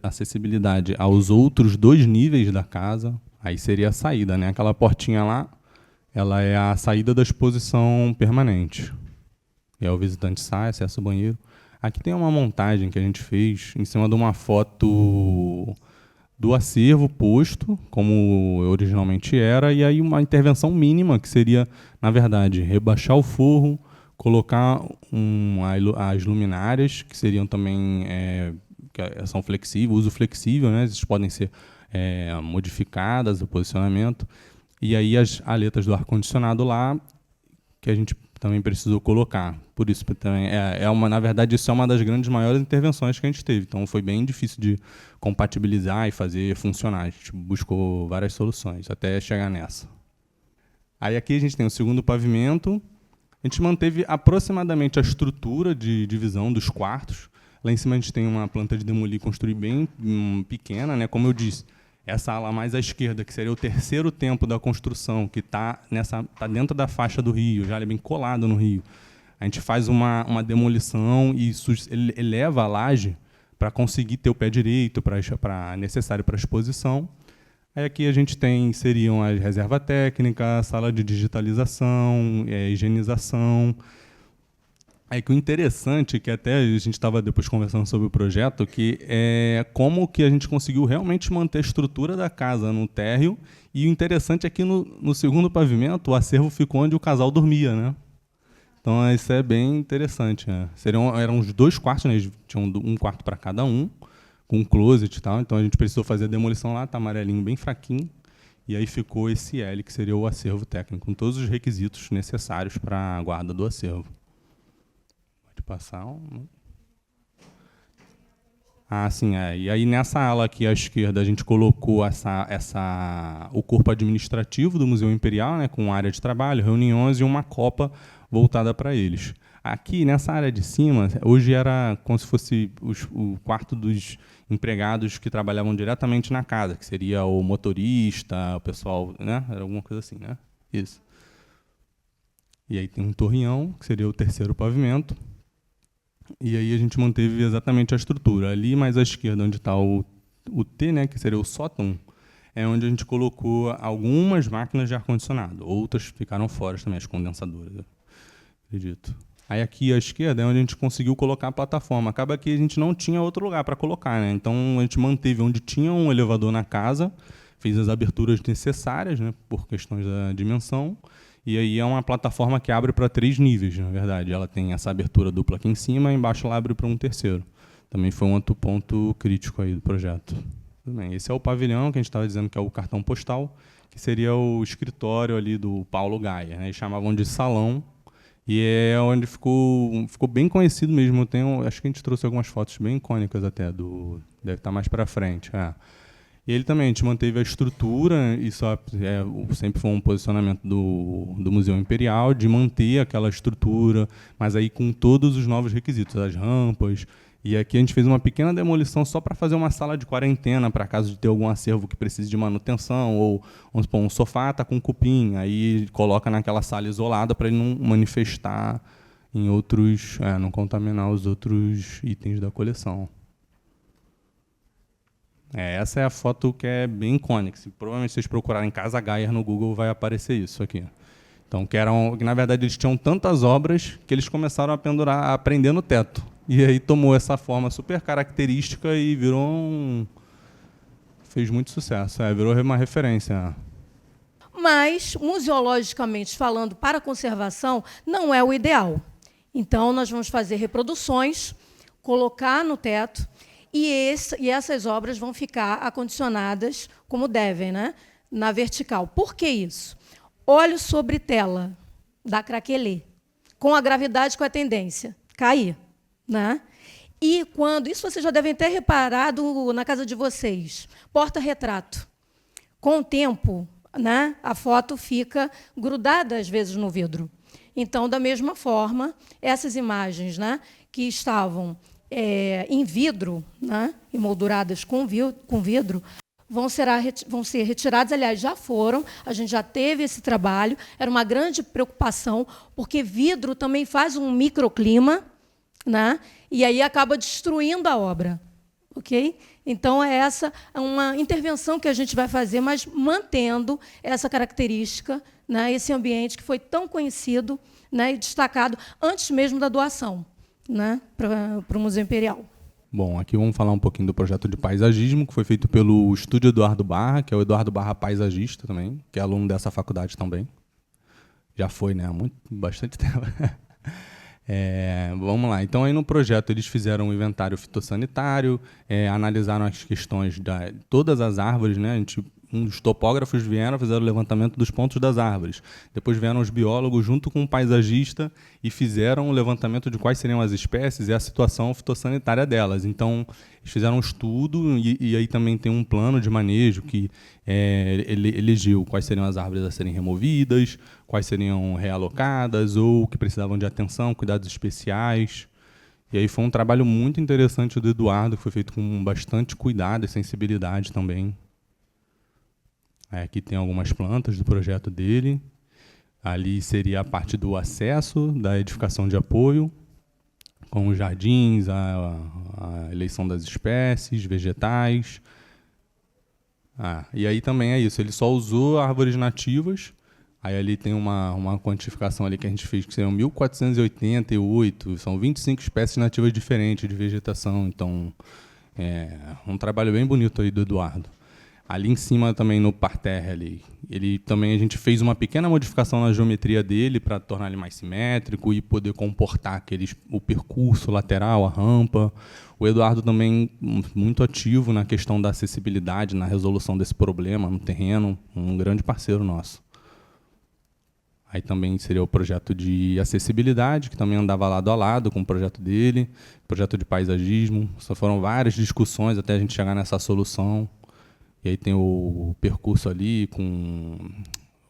acessibilidade aos outros 2 níveis da casa. Aí seria a saída, né? Aquela portinha lá, ela é a saída da exposição permanente. E aí o visitante sai, acessa o banheiro. Aqui tem uma montagem que a gente fez em cima de uma foto do acervo posto, como originalmente era, e aí uma intervenção mínima, que seria, na verdade, rebaixar o forro, colocar as luminárias, que seriam também, que são flexíveis, uso flexível, né? Eles podem ser modificadas, o posicionamento, e aí as aletas do ar-condicionado lá, que a gente também precisou colocar. Por isso, também, na verdade, isso é uma das grandes maiores intervenções que a gente teve. Então, foi bem difícil de compatibilizar e fazer funcionar. A gente buscou várias soluções até chegar nessa. Aí aqui a gente tem o segundo pavimento. A gente manteve aproximadamente a estrutura de divisão dos quartos. Lá em cima a gente tem uma planta de demolir construir bem pequena, né? Como eu disse, essa ala mais à esquerda, que seria o terceiro tempo da construção, que está dentro da faixa do rio, já é bem colado no rio. A gente faz uma demolição e eleva a laje para conseguir ter o pé direito, necessário para a exposição. Aí aqui a gente seriam a reserva técnica, a sala de digitalização, higienização. Aí que o interessante, que até a gente estava depois conversando sobre o projeto, que é como que a gente conseguiu realmente manter a estrutura da casa no térreo, e o interessante é que no segundo pavimento o acervo ficou onde o casal dormia, né? Então isso é bem interessante. Né? Eram os 2 quartos, né? Eles tinham um quarto para cada um, com um closet e tal, então a gente precisou fazer a demolição lá, tá amarelinho, bem fraquinho, e aí ficou esse L, que seria o acervo técnico, com todos os requisitos necessários para a guarda do acervo. Passar sim, E aí nessa ala aqui à esquerda a gente colocou o corpo administrativo do Museu Imperial, né, com área de trabalho, reuniões e uma copa voltada para eles. Aqui nessa área de cima, hoje era como se fosse o quarto dos empregados que trabalhavam diretamente na casa, que seria o motorista, o pessoal, né, era alguma coisa assim, né? Isso. E aí tem um torreão, que seria o terceiro pavimento. E aí a gente manteve exatamente a estrutura. Ali mais à esquerda, onde está o T, né, que seria o sótão, é onde a gente colocou algumas máquinas de ar-condicionado. Outras ficaram fora também, as condensadoras, acredito. Aí aqui à esquerda é onde a gente conseguiu colocar a plataforma. Acaba que a gente não tinha outro lugar para colocar, né? Então a gente manteve onde tinha um elevador na casa, fez as aberturas necessárias, né, por questões da dimensão. E aí é uma plataforma que abre para 3 níveis, na verdade. Ela tem essa abertura dupla aqui em cima, e embaixo ela abre para um terceiro. Também foi um outro ponto crítico aí do projeto. Tudo bem. Esse é o pavilhão, que a gente estava dizendo que é o cartão postal, que seria o escritório ali do Paulo Gaia, né? Eles chamavam de salão, e é onde ficou bem conhecido mesmo. Acho que a gente trouxe algumas fotos bem icônicas até, deve estar mais para frente. E ele também, a gente manteve a estrutura, e sempre foi um posicionamento do Museu Imperial, de manter aquela estrutura, mas aí com todos os novos requisitos, as rampas. E aqui a gente fez uma pequena demolição só para fazer uma sala de quarentena, para caso de ter algum acervo que precise de manutenção, ou vamos supor, um sofá está com cupim, aí coloca naquela sala isolada para ele não manifestar em outros, não contaminar os outros itens da coleção. Essa é a foto que é bem icônica. Provavelmente, se vocês procurarem Casa Gaia no Google, vai aparecer isso aqui. Então, que na verdade, eles tinham tantas obras que eles começaram a prender no teto. E aí tomou essa forma super característica e fez muito sucesso. Virou uma referência. Mas, museologicamente falando, para a conservação, não é o ideal. Então, nós vamos fazer reproduções, colocar no teto, e essas obras vão ficar acondicionadas como devem, né? Na vertical. Por que isso? Óleo sobre tela da craquelê, com a gravidade, com a tendência cair, né? E quando, isso vocês já devem ter reparado na casa de vocês, porta-retrato. Com o tempo, né, a foto fica grudada, às vezes, no vidro. Então, da mesma forma, essas imagens, né, que estavam em vidro, né, emolduradas com vidro, vão ser retiradas, aliás, já foram, a gente já teve esse trabalho, era uma grande preocupação, porque vidro também faz um microclima, né, e aí acaba destruindo a obra. Okay? Então, essa é uma intervenção que a gente vai fazer, mas mantendo essa característica, né, esse ambiente que foi tão conhecido, né, e destacado antes mesmo da doação, né, para o Museu Imperial. Bom, aqui vamos falar um pouquinho do projeto de paisagismo, que foi feito pelo Estúdio Eduardo Barra, que é o Eduardo Barra paisagista também, que é aluno dessa faculdade também. Já foi, né? Há bastante tempo. Vamos lá. Então, aí no projeto, eles fizeram um inventário fitossanitário, analisaram as questões de todas as árvores, né? Os topógrafos vieram, fizeram o levantamento dos pontos das árvores. Depois vieram os biólogos junto com o paisagista e fizeram o levantamento de quais seriam as espécies e a situação fitossanitária delas. Então, eles fizeram um estudo e aí também tem um plano de manejo que ele elegiu quais seriam as árvores a serem removidas, quais seriam realocadas ou que precisavam de atenção, cuidados especiais. E aí foi um trabalho muito interessante do Eduardo, que foi feito com bastante cuidado e sensibilidade também. Aqui tem algumas plantas do projeto dele. Ali seria a parte do acesso, da edificação de apoio, com os jardins, a eleição das espécies, vegetais. E aí também é isso, ele só usou árvores nativas. Aí ali tem uma quantificação ali que a gente fez, que seriam 1.488, são 25 espécies nativas diferentes de vegetação. Então, um trabalho bem bonito aí do Eduardo. Ali em cima também no parterre, a gente fez uma pequena modificação na geometria dele para tornar ele mais simétrico e poder comportar o percurso lateral, a rampa. O Eduardo também muito ativo na questão da acessibilidade, na resolução desse problema no terreno, um grande parceiro nosso. Aí também seria o projeto de acessibilidade, que também andava lado a lado com o projeto dele, projeto de paisagismo. Só foram várias discussões até a gente chegar nessa solução. E aí tem o percurso ali com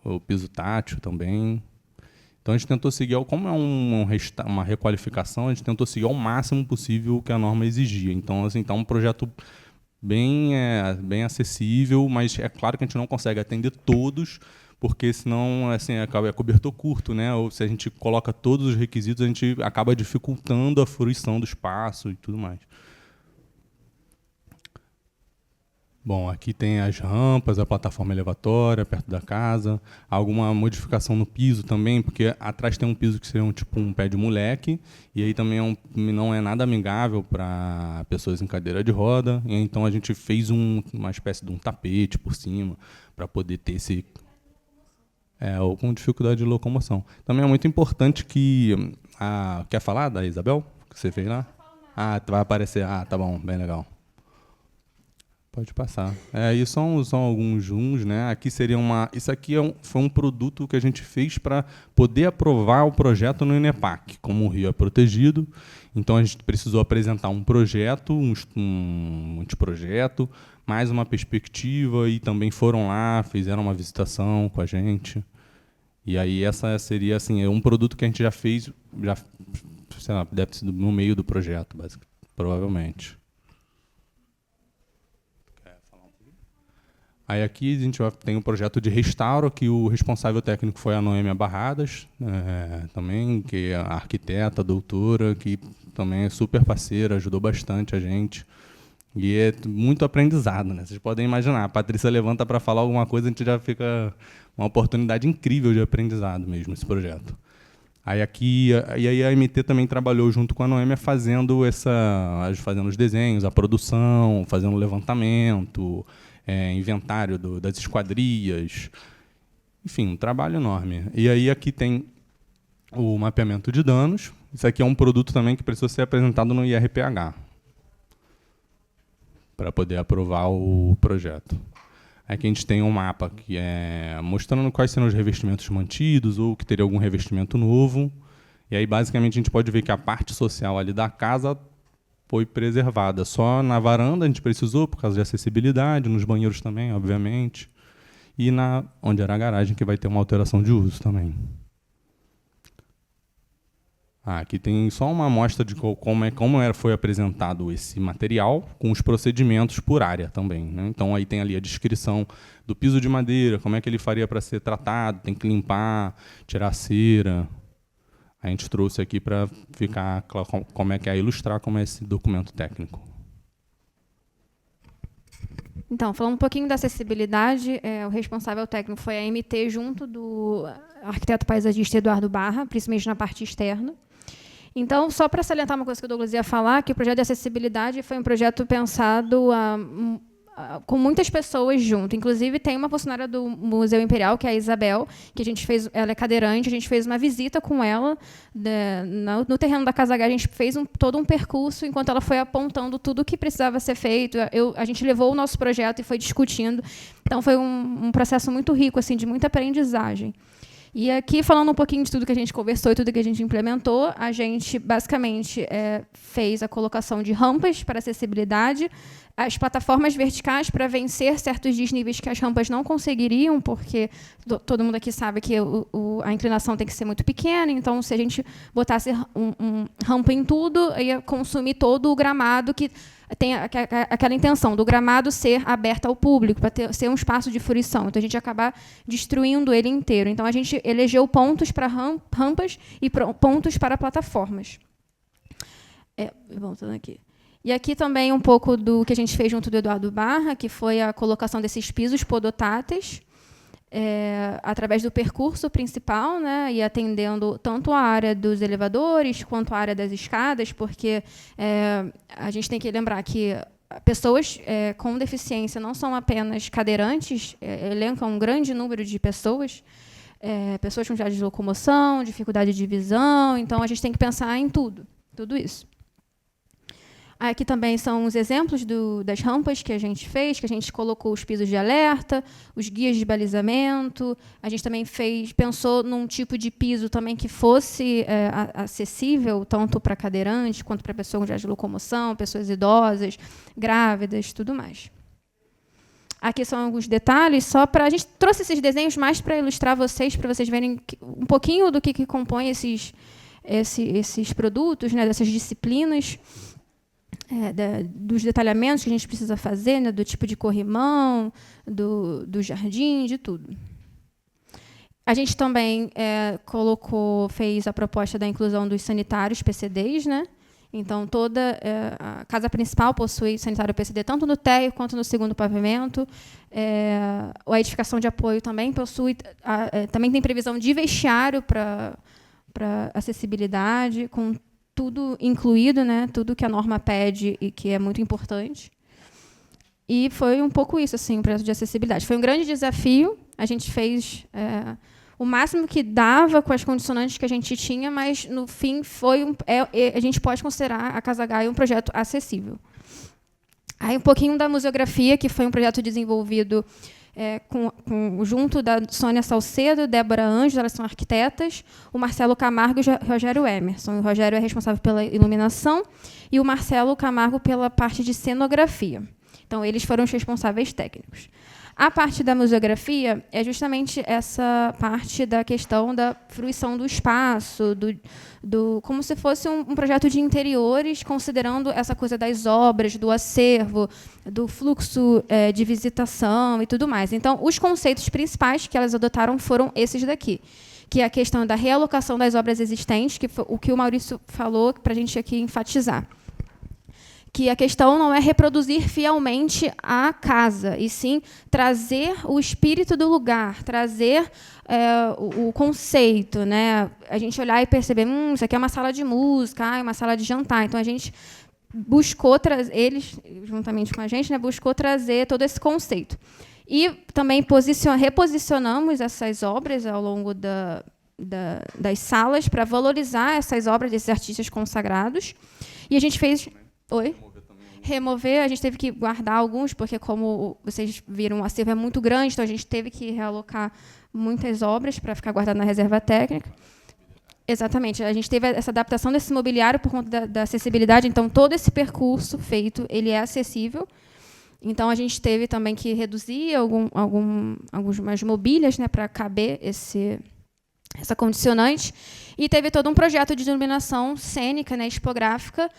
o piso tátil também. Então a gente tentou seguir, como é uma requalificação, a gente tentou seguir ao máximo possível o que a norma exigia. Então, assim, tá um projeto bem acessível, mas é claro que a gente não consegue atender todos, porque senão assim, é cobertor curto, né? Ou se a gente coloca todos os requisitos, a gente acaba dificultando a fruição do espaço e tudo mais. Bom, aqui tem as rampas, a plataforma elevatória perto da casa, alguma modificação no piso também, porque atrás tem um piso que seria um pé de moleque, e aí também não é nada amigável para pessoas em cadeira de roda, e então a gente fez uma espécie de um tapete por cima, para poder ter esse... ou com dificuldade de locomoção. Também é muito importante que... quer falar da Isabel, que você fez lá? Vai aparecer. Tá bom, bem legal. Pode passar. E são alguns zooms, né? Aqui seria isso aqui foi um produto que a gente fez para poder aprovar o projeto no INEPAC. Como o Rio é protegido, então a gente precisou apresentar um projeto, um anteprojeto, mais uma perspectiva, e também foram lá, fizeram uma visitação com a gente. E aí essa seria assim, um produto que a gente já fez, sei lá, deve ser no meio do projeto, basicamente, provavelmente. Aí aqui a gente tem um projeto de restauro, que o responsável técnico foi a Noêmia Barradas, também, que é a arquiteta, a doutora, que também é super parceira, ajudou bastante a gente. E é muito aprendizado, né? Vocês podem imaginar, a Patrícia levanta para falar alguma coisa, a gente já fica uma oportunidade incrível de aprendizado mesmo, esse projeto. Aí a MT também trabalhou junto com a Noêmia fazendo os desenhos, a produção, fazendo o levantamento, inventário das esquadrias, enfim, um trabalho enorme. E aí aqui tem o mapeamento de danos. Isso aqui é um produto também que precisou ser apresentado no IRPH para poder aprovar o projeto. Aqui a gente tem um mapa que mostrando quais serão os revestimentos mantidos ou que teria algum revestimento novo. E aí, basicamente, a gente pode ver que a parte social ali da casa foi preservada. Só na varanda a gente precisou, por causa de acessibilidade, nos banheiros também, obviamente. e onde era a garagem, que vai ter uma alteração de uso também. Aqui tem só uma amostra de foi apresentado esse material, com os procedimentos por área também, né? Então, aí tem ali a descrição do piso de madeira, como é que ele faria para ser tratado, tem que limpar, tirar a cera. A gente trouxe aqui para ficar claro como é que é, ilustrar como é esse documento técnico. Então, falando um pouquinho da acessibilidade, o responsável técnico foi a MT junto do arquiteto paisagista Eduardo Barra, principalmente na parte externa. Então, só para salientar uma coisa que o Douglas ia falar, que o projeto de acessibilidade foi um projeto pensado com muitas pessoas junto. Inclusive, tem uma funcionária do Museu Imperial, que é a Isabel, que a gente fez, ela é cadeirante, a gente fez uma visita com ela no terreno da Casa Gaia, a gente fez todo um percurso, enquanto ela foi apontando tudo o que precisava ser feito. A gente levou o nosso projeto e foi discutindo. Então, foi um processo muito rico, assim, de muita aprendizagem. E aqui, falando um pouquinho de tudo que a gente conversou e tudo que a gente implementou, a gente, basicamente, fez a colocação de rampas para acessibilidade, as plataformas verticais para vencer certos desníveis que as rampas não conseguiriam, porque todo mundo aqui sabe que a inclinação tem que ser muito pequena, então, se a gente botasse rampa em tudo, ia consumir todo o gramado que tem aquela intenção do gramado ser aberto ao público, para ser um espaço de fruição. Então, a gente ia acabar destruindo ele inteiro. Então, a gente elegeu pontos para rampas e pontos para plataformas. Voltando aqui. E aqui também um pouco do que a gente fez junto do Eduardo Barra, que foi a colocação desses pisos podotáteis, através do percurso principal, né, e atendendo tanto a área dos elevadores quanto a área das escadas, porque a gente tem que lembrar que pessoas com deficiência não são apenas cadeirantes, elencam um grande número de pessoas, pessoas com dificuldade de locomoção, dificuldade de visão, então a gente tem que pensar em tudo isso. Aqui também são os exemplos das rampas que a gente fez, que a gente colocou os pisos de alerta, os guias de balizamento. A gente também pensou num tipo de piso também que fosse acessível, tanto para cadeirante, quanto para pessoas com dificuldade de locomoção, pessoas idosas, grávidas, tudo mais. Aqui são alguns detalhes, a gente trouxe esses desenhos mais para ilustrar vocês, para vocês verem um pouquinho do que compõe esses produtos, né, dessas disciplinas. Dos detalhamentos que a gente precisa fazer, né, do tipo de corrimão, do jardim, de tudo. A gente também fez a proposta da inclusão dos sanitários PCDs, né? Então, toda a casa principal possui sanitário PCD, tanto no térreo quanto no segundo pavimento. A edificação de apoio também possui, também tem previsão de vestiário para acessibilidade, com tudo incluído, né? Tudo que a norma pede e que é muito importante. E foi um pouco isso, assim, o projeto de acessibilidade. Foi um grande desafio. A gente fez o máximo que dava com as condicionantes que a gente tinha, mas, no fim, a gente pode considerar a Casa Gaia um projeto acessível. Aí, um pouquinho da museografia, que foi um projeto desenvolvido junto da Sônia Salcedo, Débora Anjos, elas são arquitetas, o Marcelo Camargo e o Rogério Emerson. O Rogério é responsável pela iluminação e o Marcelo Camargo pela parte de cenografia. Então, eles foram os responsáveis técnicos. A parte da museografia é justamente essa parte da questão da fruição do espaço, como se fosse um projeto de interiores, considerando essa coisa das obras, do acervo, do fluxo de visitação e tudo mais. Então, os conceitos principais que elas adotaram foram esses daqui, que é a questão da realocação das obras existentes, que foi o que o Maurício falou para a gente aqui enfatizar. Que a questão não é reproduzir fielmente a casa, e sim trazer o espírito do lugar, trazer o conceito, né? A gente olhar e perceber, isso aqui é uma sala de música, é uma sala de jantar. Então, a gente buscou trazer, eles, juntamente com a gente, né, buscou trazer todo esse conceito. E também reposicionamos essas obras ao longo das salas para valorizar essas obras desses artistas consagrados. E a gente fez... Oi? Remover, a gente teve que guardar alguns, porque, como vocês viram, o acervo é muito grande, então a gente teve que realocar muitas obras para ficar guardado na reserva técnica. Exatamente. A gente teve essa adaptação desse mobiliário por conta da acessibilidade, então todo esse percurso feito ele é acessível. Então, a gente teve também que reduzir algumas mobílias, né, para caber essa condicionante. E teve todo um projeto de iluminação cênica, né, expográfica,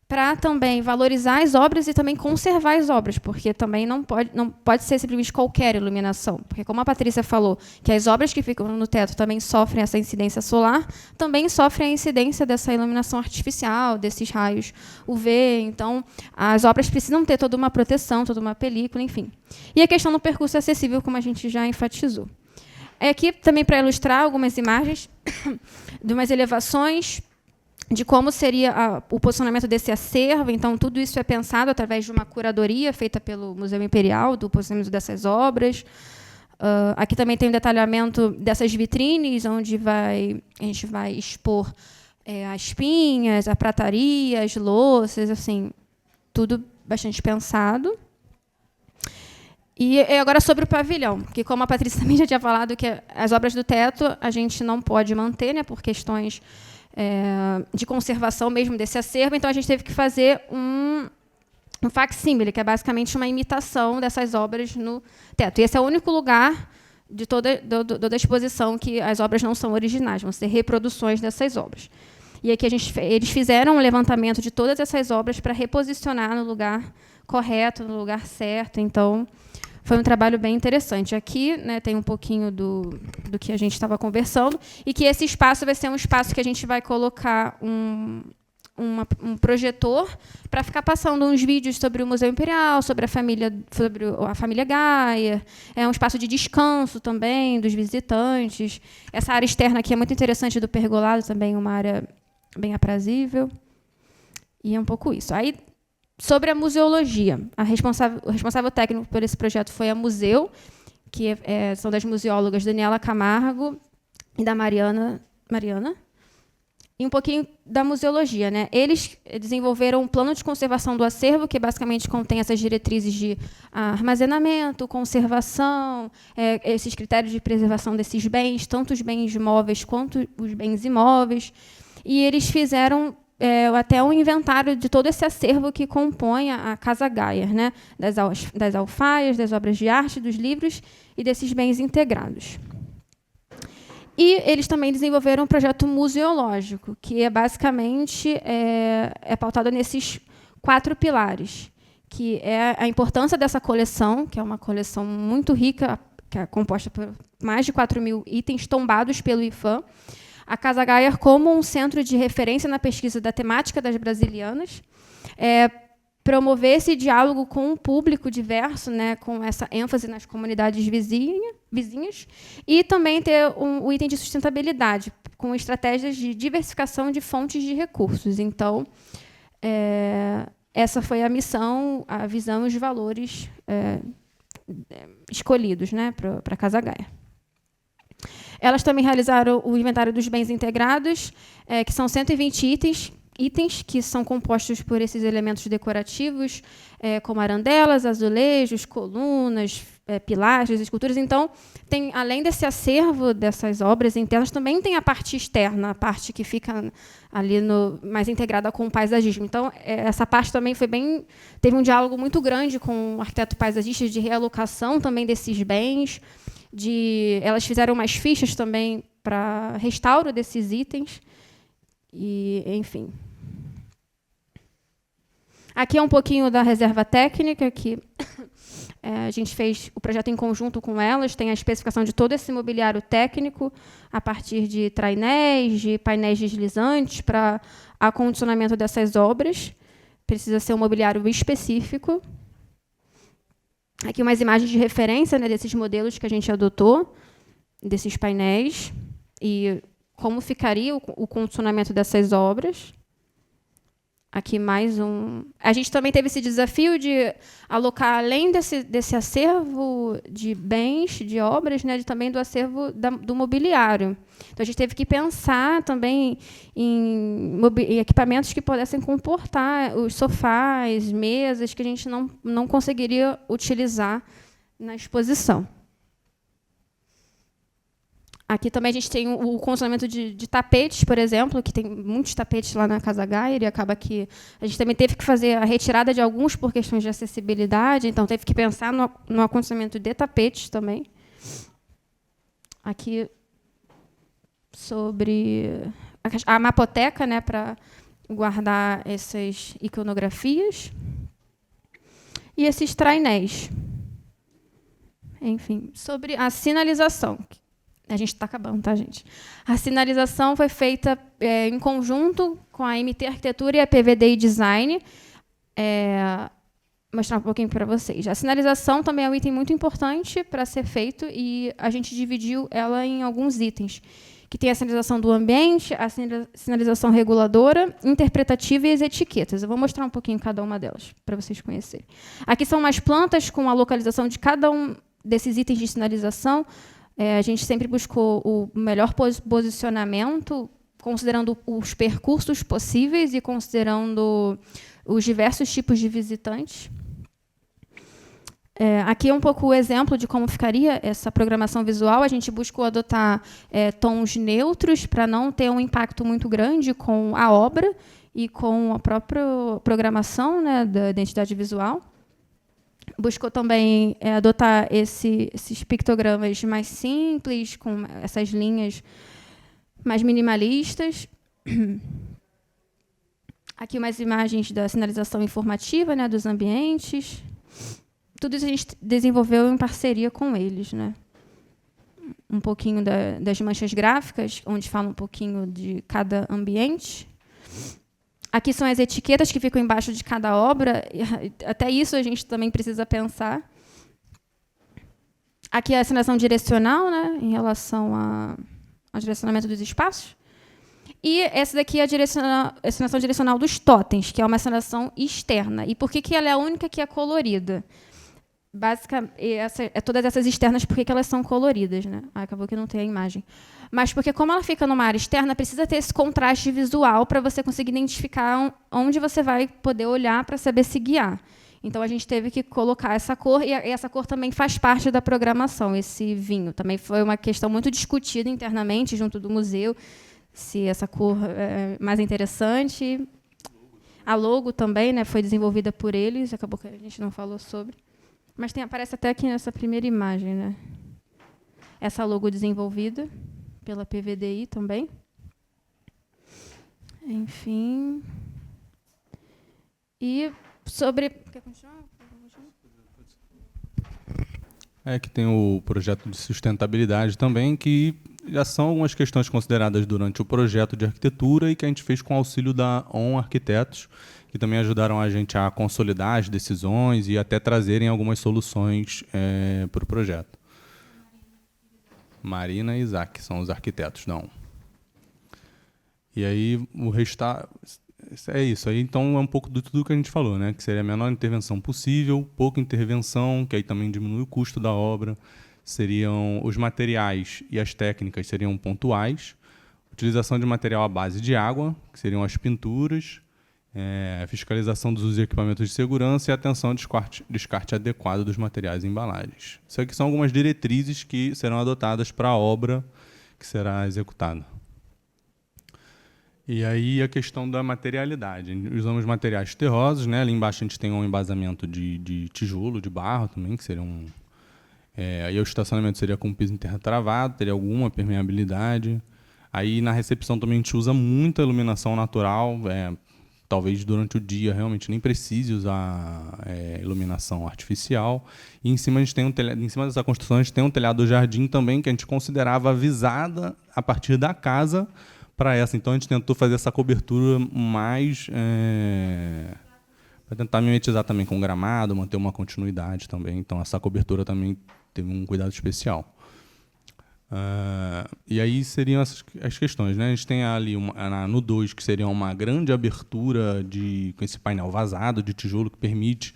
para também valorizar as obras e também conservar as obras, porque também não pode ser simplesmente qualquer iluminação. Porque, como a Patrícia falou, que as obras que ficam no teto também sofrem essa incidência solar, também sofrem a incidência dessa iluminação artificial, desses raios UV. Então, as obras precisam ter toda uma proteção, toda uma película, enfim. E a questão do percurso acessível, como a gente já enfatizou. Aqui, também, para ilustrar algumas imagens de umas elevações, de como seria o posicionamento desse acervo. Então, tudo isso é pensado através de uma curadoria feita pelo Museu Imperial, do posicionamento dessas obras. Aqui também tem um detalhamento dessas vitrines, onde a gente vai expor as pinhas, a prataria, as louças, assim, tudo bastante pensado. E agora sobre o pavilhão, que, como a Patrícia também já tinha falado, que as obras do teto a gente não pode manter, né, por questões de conservação mesmo desse acervo. Então, a gente teve que fazer um facsímile, que é basicamente uma imitação dessas obras no teto. E esse é o único lugar de toda a exposição que as obras não são originais, vão ser reproduções dessas obras. E aqui eles fizeram um levantamento de todas essas obras para reposicionar no lugar correto, no lugar certo. Então, foi um trabalho bem interessante. Aqui, né, tem um pouquinho do que a gente estava conversando, e que esse espaço vai ser um espaço que a gente vai colocar um projetor para ficar passando uns vídeos sobre o Museu Imperial, sobre a família Gaia. É um espaço de descanso também dos visitantes. Essa área externa aqui é muito interessante, do pergolado, também uma área bem aprazível. E é um pouco isso. Aí, sobre a museologia, o responsável técnico por esse projeto foi a Museu, que são das museólogas Daniela Camargo e da Mariana, e um pouquinho da museologia, né? Eles desenvolveram um plano de conservação do acervo, que basicamente contém essas diretrizes de armazenamento, conservação, esses critérios de preservação desses bens, tanto os bens móveis quanto os bens imóveis. E eles fizeram até um inventário de todo esse acervo que compõe a Casa Gaia, né? Das alfaias, das obras de arte, dos livros e desses bens integrados. E eles também desenvolveram um projeto museológico, que basicamente pautado nesses 4 pilares, que é a importância dessa coleção, que é uma coleção muito rica, que é composta por mais de 4.000 itens tombados pelo IPHAN, a Casa Gaia como um centro de referência na pesquisa da temática das brasilianas, promover esse diálogo com um público diverso, né, com essa ênfase nas comunidades vizinhas, e também ter o item de sustentabilidade, com estratégias de diversificação de fontes de recursos. Então, essa foi a missão, a visão e os valores escolhidos, né, para a Casa Gaia. Elas também realizaram o inventário dos bens integrados, que são 120 itens que são compostos por esses elementos decorativos, como arandelas, azulejos, colunas, pilastras, esculturas. Então, além desse acervo dessas obras internas, também tem a parte externa, a parte que fica ali mais integrada com o paisagismo. Então, essa parte também teve um diálogo muito grande com o arquiteto paisagista de realocação também desses bens. Elas fizeram umas fichas também para restauro desses itens. E, enfim. Aqui é um pouquinho da reserva técnica, que a gente fez o projeto em conjunto com elas, tem a especificação de todo esse mobiliário técnico, a partir de trainéis, de painéis deslizantes, para acondicionamento dessas obras. Precisa ser um mobiliário específico. Aqui umas imagens de referência, né, desses modelos que a gente adotou, desses painéis, e como ficaria o condicionamento dessas obras. Aqui mais um... A gente também teve esse desafio de alocar, além desse acervo de bens, de obras, né, também do acervo do mobiliário. Então, a gente teve que pensar também em equipamentos que pudessem comportar os sofás, mesas, que a gente não conseguiria utilizar na exposição. Aqui também a gente tem o condicionamento de tapetes, por exemplo, que tem muitos tapetes lá na Casa Gaia, e acaba que a gente também teve que fazer a retirada de alguns por questões de acessibilidade, então teve que pensar no acondicionamento de tapetes também. Aqui sobre a mapoteca, né, para guardar essas iconografias. E esses trainéis. Enfim, sobre a sinalização. A gente está acabando, tá, gente? A sinalização foi feita em conjunto com a MT Arquitetura e a PVDI Design. Mostrar um pouquinho para vocês. A sinalização também é um item muito importante para ser feito e a gente dividiu ela em alguns itens, que tem a sinalização do ambiente, a sinalização reguladora, interpretativa e as etiquetas. Eu vou mostrar um pouquinho cada uma delas, para vocês conhecerem. Aqui são umas plantas com a localização de cada um desses itens de sinalização. A gente sempre buscou o melhor posicionamento, considerando os percursos possíveis e considerando os diversos tipos de visitantes. Aqui é um pouco o exemplo de como ficaria essa programação visual. A gente buscou adotar tons neutros para não ter um impacto muito grande com a obra e com a própria programação, né, da identidade visual. Buscou também adotar esses pictogramas mais simples, com essas linhas mais minimalistas. Aqui umas imagens da sinalização informativa, né, dos ambientes. Tudo isso a gente desenvolveu em parceria com eles, né? Um pouquinho das manchas gráficas, onde fala um pouquinho de cada ambiente. Aqui são as etiquetas que ficam embaixo de cada obra. Até isso a gente também precisa pensar. Aqui é a sinalização direcional, né, em relação ao direcionamento dos espaços. E essa daqui é a sinalização direcional dos totens, que é uma sinalização externa. E por que ela é a única que é colorida? Basicamente, todas essas externas, por que elas são coloridas, né? Acabou que não tem a imagem. Mas porque, como ela fica numa área externa, precisa ter esse contraste visual para você conseguir identificar onde você vai poder olhar para saber se guiar. Então, a gente teve que colocar essa cor, e essa cor também faz parte da programação, esse vinho. Também foi uma questão muito discutida internamente, junto do museu, se essa cor é mais interessante. A logo também, né, foi desenvolvida por eles, acabou que a gente não falou sobre. Mas aparece até aqui nessa primeira imagem, né? Essa logo desenvolvida pela PVDI também. Enfim. E sobre... Quer continuar? Que tem o projeto de sustentabilidade também, que já são algumas questões consideradas durante o projeto de arquitetura e que a gente fez com o auxílio da ON Arquitetos, que também ajudaram a gente a consolidar as decisões e até trazerem algumas soluções para o projeto. Marina e Isaac são os arquitetos da ON. E aí, o restante... É isso. Aí, então, é um pouco de tudo que a gente falou, né? Que seria a menor intervenção possível, pouca intervenção, que aí também diminui o custo da obra. Seriam os materiais e as técnicas seriam pontuais. Utilização de material à base de água, que seriam as pinturas. Fiscalização dos usos de equipamentos de segurança e atenção ao descarte adequado dos materiais e embalagens. Isso aqui são algumas diretrizes que serão adotadas para a obra que será executada. E aí a questão da materialidade. Usamos materiais terrosos, né? Ali embaixo a gente tem um embasamento de tijolo, de barro também, que seria aí o estacionamento seria com piso intertravado, teria alguma permeabilidade. Aí na recepção também a gente usa muita iluminação natural, talvez durante o dia realmente nem precise usar iluminação artificial. E em cima a gente tem em cima dessa construção a gente tem um telhado jardim também que a gente considerava avisada a partir da casa para essa. Então a gente tentou fazer essa cobertura mais para tentar mimetizar também com o gramado, manter uma continuidade também. Então essa cobertura também teve um cuidado especial. E aí seriam as questões, né? A gente tem ali no 2, que seria uma grande abertura com esse painel vazado de tijolo que permite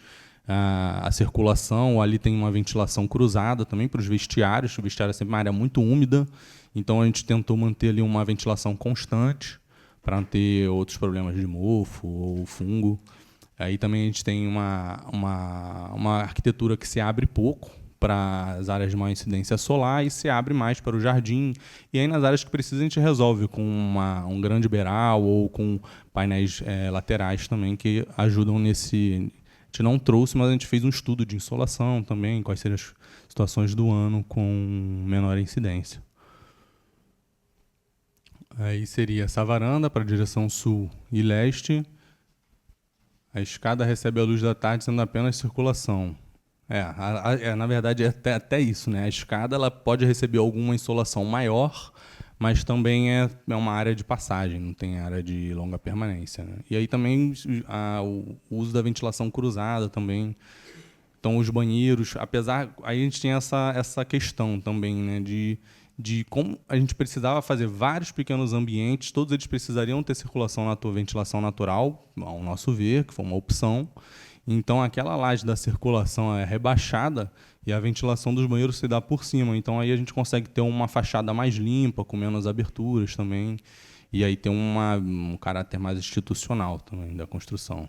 a circulação. Ali tem uma ventilação cruzada também para os vestiários. O vestiário é sempre uma área muito úmida, então a gente tentou manter ali uma ventilação constante para não ter outros problemas de mofo ou fungo. Aí também a gente tem uma arquitetura que se abre pouco, para as áreas de maior incidência solar e se abre mais para o jardim. E aí, nas áreas que precisa, a gente resolve com um grande beiral ou com painéis laterais também, que ajudam nesse... A gente não trouxe, mas a gente fez um estudo de insolação também, quais seriam as situações do ano com menor incidência. Aí seria essa varanda para a direção sul e leste. A escada recebe a luz da tarde, sendo apenas circulação. Na verdade, é até isso, né? A escada ela pode receber alguma insolação maior, mas também é uma área de passagem, não tem área de longa permanência, né? E aí também o uso da ventilação cruzada também. Então, os banheiros, apesar... Aí a gente tem essa questão também, né? De como a gente precisava fazer vários pequenos ambientes, todos eles precisariam ter ventilação natural, ao nosso ver, que foi uma opção. Então, aquela laje da circulação é rebaixada e a ventilação dos banheiros se dá por cima. Então, aí a gente consegue ter uma fachada mais limpa, com menos aberturas também, e aí tem um caráter mais institucional também da construção.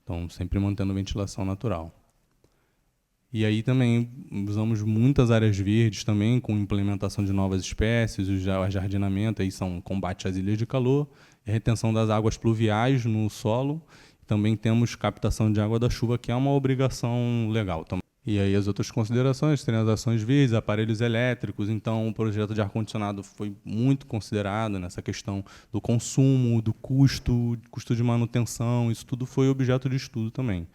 Então, sempre mantendo ventilação natural. E aí também usamos muitas áreas verdes também, com implementação de novas espécies, o jardinamento, aí são combate às ilhas de calor, a retenção das águas pluviais no solo. Também temos captação de água da chuva, que é uma obrigação legal também. E aí as outras considerações, tem as ações verdes, aparelhos elétricos. Então, o projeto de ar-condicionado foi muito considerado nessa questão do consumo, do custo de manutenção, isso tudo foi objeto de estudo também.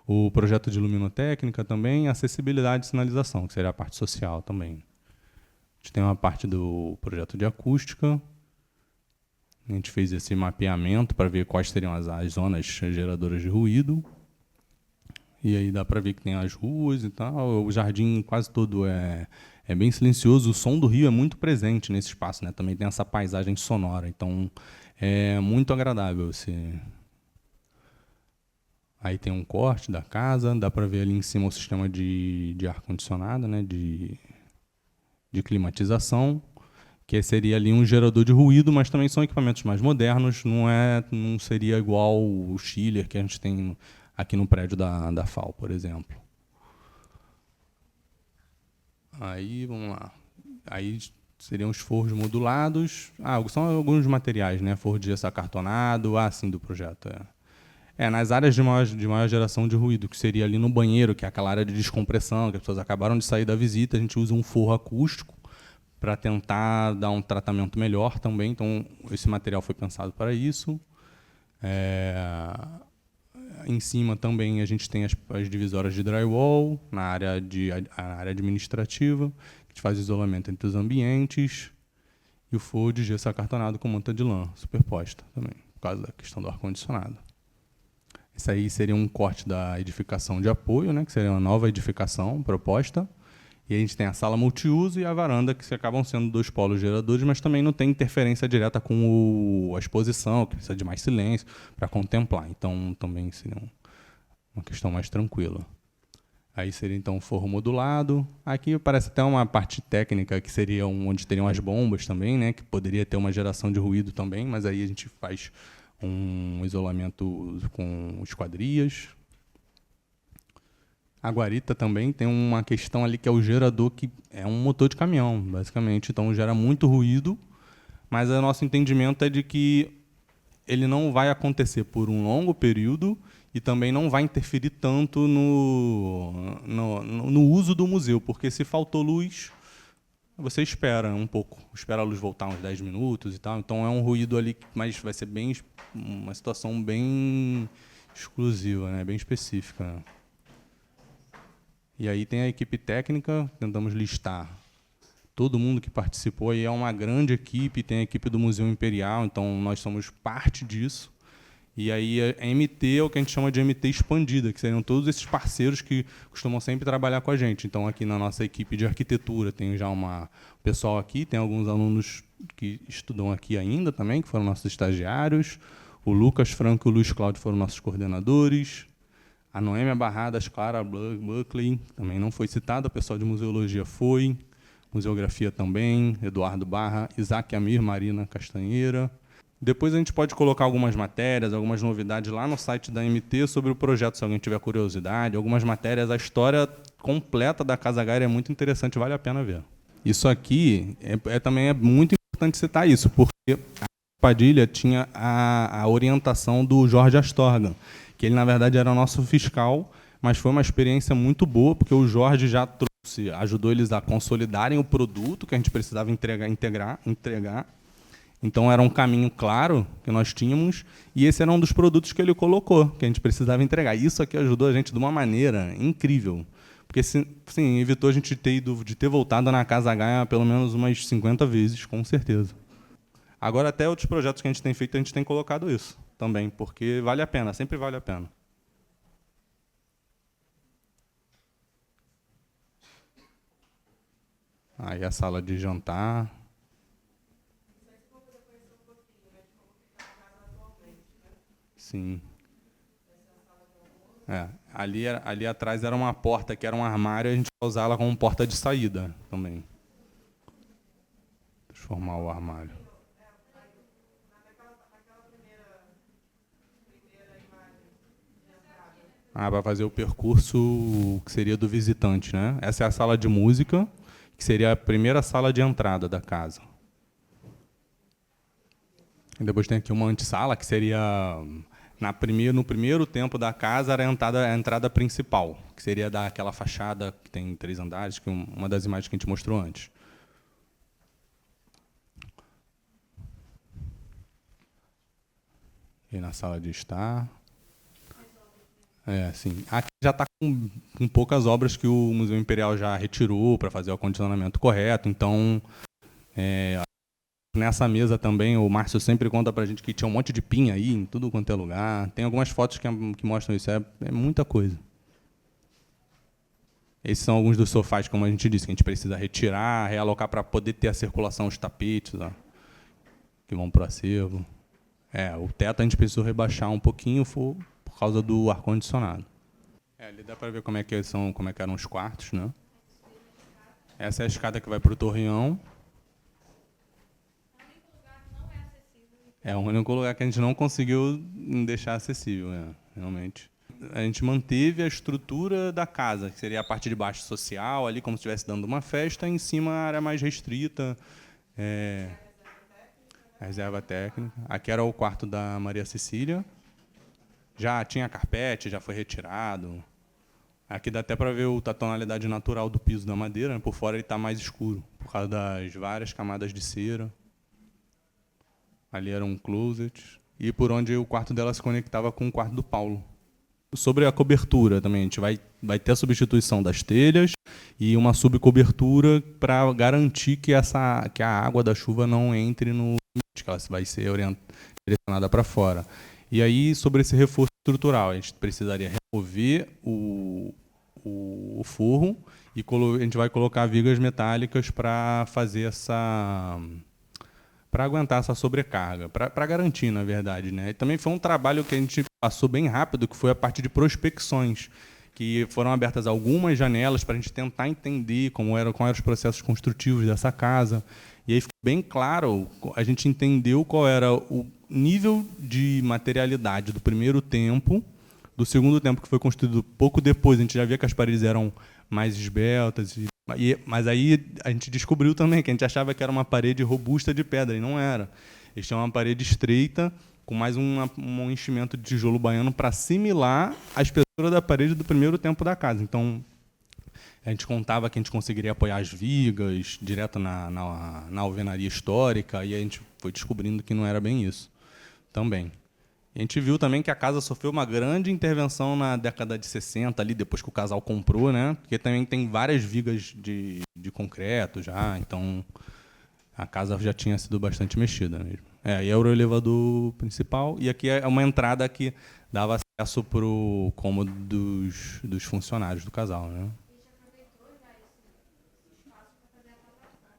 O projeto de luminotécnica também, acessibilidade e sinalização, que seria a parte social também. A gente tem uma parte do projeto de acústica. A gente fez esse mapeamento para ver quais seriam as zonas geradoras de ruído. E aí dá para ver que tem as ruas e tal. O jardim quase todo é bem silencioso. O som do rio é muito presente nesse espaço, né? Também tem essa paisagem sonora. Então, é muito agradável esse... Aí tem um corte da casa, dá para ver ali em cima o sistema de ar-condicionado, né, de climatização, que seria ali um gerador de ruído, mas também são equipamentos mais modernos, não seria igual o chiller que a gente tem aqui no prédio da FAO, por exemplo. Aí, vamos lá. Aí seriam os forros modulados. São alguns materiais, né, forro de gesso acartonado, sim, do projeto, nas áreas de maior geração de ruído, que seria ali no banheiro, que é aquela área de descompressão, que as pessoas acabaram de sair da visita, a gente usa um forro acústico para tentar dar um tratamento melhor também. Então, esse material foi pensado para isso. Em cima também a gente tem as divisórias de drywall, na área administrativa, que a gente faz isolamento entre os ambientes, e o forro de gesso acartonado com manta de lã superposta também, por causa da questão do ar-condicionado. Esse aí seria um corte da edificação de apoio, né, que seria uma nova edificação proposta. E a gente tem a sala multiuso e a varanda, que acabam sendo 2 polos geradores, mas também não tem interferência direta com a exposição, que precisa de mais silêncio para contemplar. Então, também seria uma questão mais tranquila. Aí seria, então, o forro modulado. Aqui parece até uma parte técnica, que seria onde teriam as bombas também, né, que poderia ter uma geração de ruído também, mas aí a gente faz um isolamento com esquadrias. A guarita também tem uma questão ali que é o gerador, que é um motor de caminhão, basicamente. Então, gera muito ruído, mas o nosso entendimento é de que ele não vai acontecer por um longo período e também não vai interferir tanto no uso do museu, porque se faltou luz, você espera um pouco, espera a luz voltar uns 10 minutos e tal. Então, é um ruído ali, mas vai ser uma situação bem exclusiva, né? Bem específica, né? E aí tem a equipe técnica, tentamos listar todo mundo que participou, e é uma grande equipe, tem a equipe do Museu Imperial, então nós somos parte disso. E aí a MT é o que a gente chama de MT expandida, que seriam todos esses parceiros que costumam sempre trabalhar com a gente. Então, aqui na nossa equipe de arquitetura, tem já pessoal aqui, tem alguns alunos que estudam aqui ainda também, que foram nossos estagiários. O Lucas Franco e o Luiz Cláudio foram nossos coordenadores. A Noêmia Barradas, Clara Buckley, também não foi citada, o pessoal de museologia foi, museografia também, Eduardo Barra, Isaac Amir, Marina Castanheira. Depois a gente pode colocar algumas matérias, algumas novidades lá no site da MT sobre o projeto, se alguém tiver curiosidade. Algumas matérias, a história completa da Casa Gaia é muito interessante, vale a pena ver. Isso aqui também é muito importante citar isso, porque a Padilha tinha a orientação do Jorge Astorga, que ele, na verdade, era nosso fiscal, mas foi uma experiência muito boa, porque o Jorge já ajudou eles a consolidarem o produto que a gente precisava entregar. Então, era um caminho claro que nós tínhamos, e esse era um dos produtos que ele colocou, que a gente precisava entregar. Isso aqui ajudou a gente de uma maneira incrível, porque sim, evitou a gente de ter voltado na Casa Gaia pelo menos umas 50 vezes, com certeza. Agora, até outros projetos que a gente tem feito, a gente tem colocado isso também, porque vale a pena, sempre vale a pena. Aí a sala de jantar. Sim. Ali atrás era uma porta, que era um armário, a gente vai usar ela como porta de saída também. Transformar o armário. Para fazer o percurso que seria do visitante, né? Essa é a sala de música, que seria a primeira sala de entrada da casa. E depois tem aqui uma antessala, que seria no primeiro tempo da casa, era a entrada principal, que seria daquela fachada que tem 3 andares, que uma das imagens que a gente mostrou antes. E na sala de estar. Sim. Aqui já está com poucas obras que o Museu Imperial já retirou para fazer o acondicionamento correto. Então, nessa mesa também, o Márcio sempre conta para a gente que tinha um monte de pinha aí, em tudo quanto é lugar. Tem algumas fotos que mostram isso. É muita coisa. Esses são alguns dos sofás, como a gente disse, que a gente precisa retirar, realocar para poder ter a circulação, os tapetes, ó, que vão para o acervo. O teto a gente precisou rebaixar um pouquinho por causa do ar-condicionado. Ali dá para ver como é que eram os quartos, né? Essa é a escada que vai para o torreão. É o único lugar que a gente não conseguiu deixar acessível, realmente. A gente manteve a estrutura da casa, que seria a parte de baixo social, ali como se estivesse dando uma festa, em cima a área mais restrita. A reserva técnica. Aqui era o quarto da Maria Cecília. Já tinha carpete, já foi retirado. Aqui dá até para ver a tonalidade natural do piso da madeira, né? Por fora ele está mais escuro, por causa das várias camadas de cera. Ali era um closet. E por onde o quarto dela se conectava com o quarto do Paulo. Sobre a cobertura também, a gente vai ter a substituição das telhas e uma subcobertura para garantir que a água da chuva não entre no limite, que ela vai ser direcionada para fora. E aí, sobre esse reforço estrutural, a gente precisaria remover o forro e a gente vai colocar vigas metálicas para fazer para aguentar essa sobrecarga, para garantir, na verdade, né? E também foi um trabalho que a gente passou bem rápido, que foi a parte de prospecções, que foram abertas algumas janelas para a gente tentar entender quais eram os processos construtivos dessa casa. E aí ficou bem claro, a gente entendeu qual era o nível de materialidade do primeiro tempo, do segundo tempo, que foi construído pouco depois. A gente já via que as paredes eram mais esbeltas. Mas aí a gente descobriu também que a gente achava que era uma parede robusta de pedra, e não era. Eles tinham uma parede estreita, com mais um enchimento de tijolo baiano para assimilar a espessura da parede do primeiro tempo da casa. Então, a gente contava que a gente conseguiria apoiar as vigas direto na alvenaria histórica, e a gente foi descobrindo que não era bem isso também. A gente viu também que a casa sofreu uma grande intervenção na década de 60, ali, depois que o casal comprou, né? Porque também tem várias vigas de concreto já, então a casa já tinha sido bastante mexida mesmo. E era o elevador principal, e aqui é uma entrada que dava acesso para o cômodo dos funcionários do casal, né?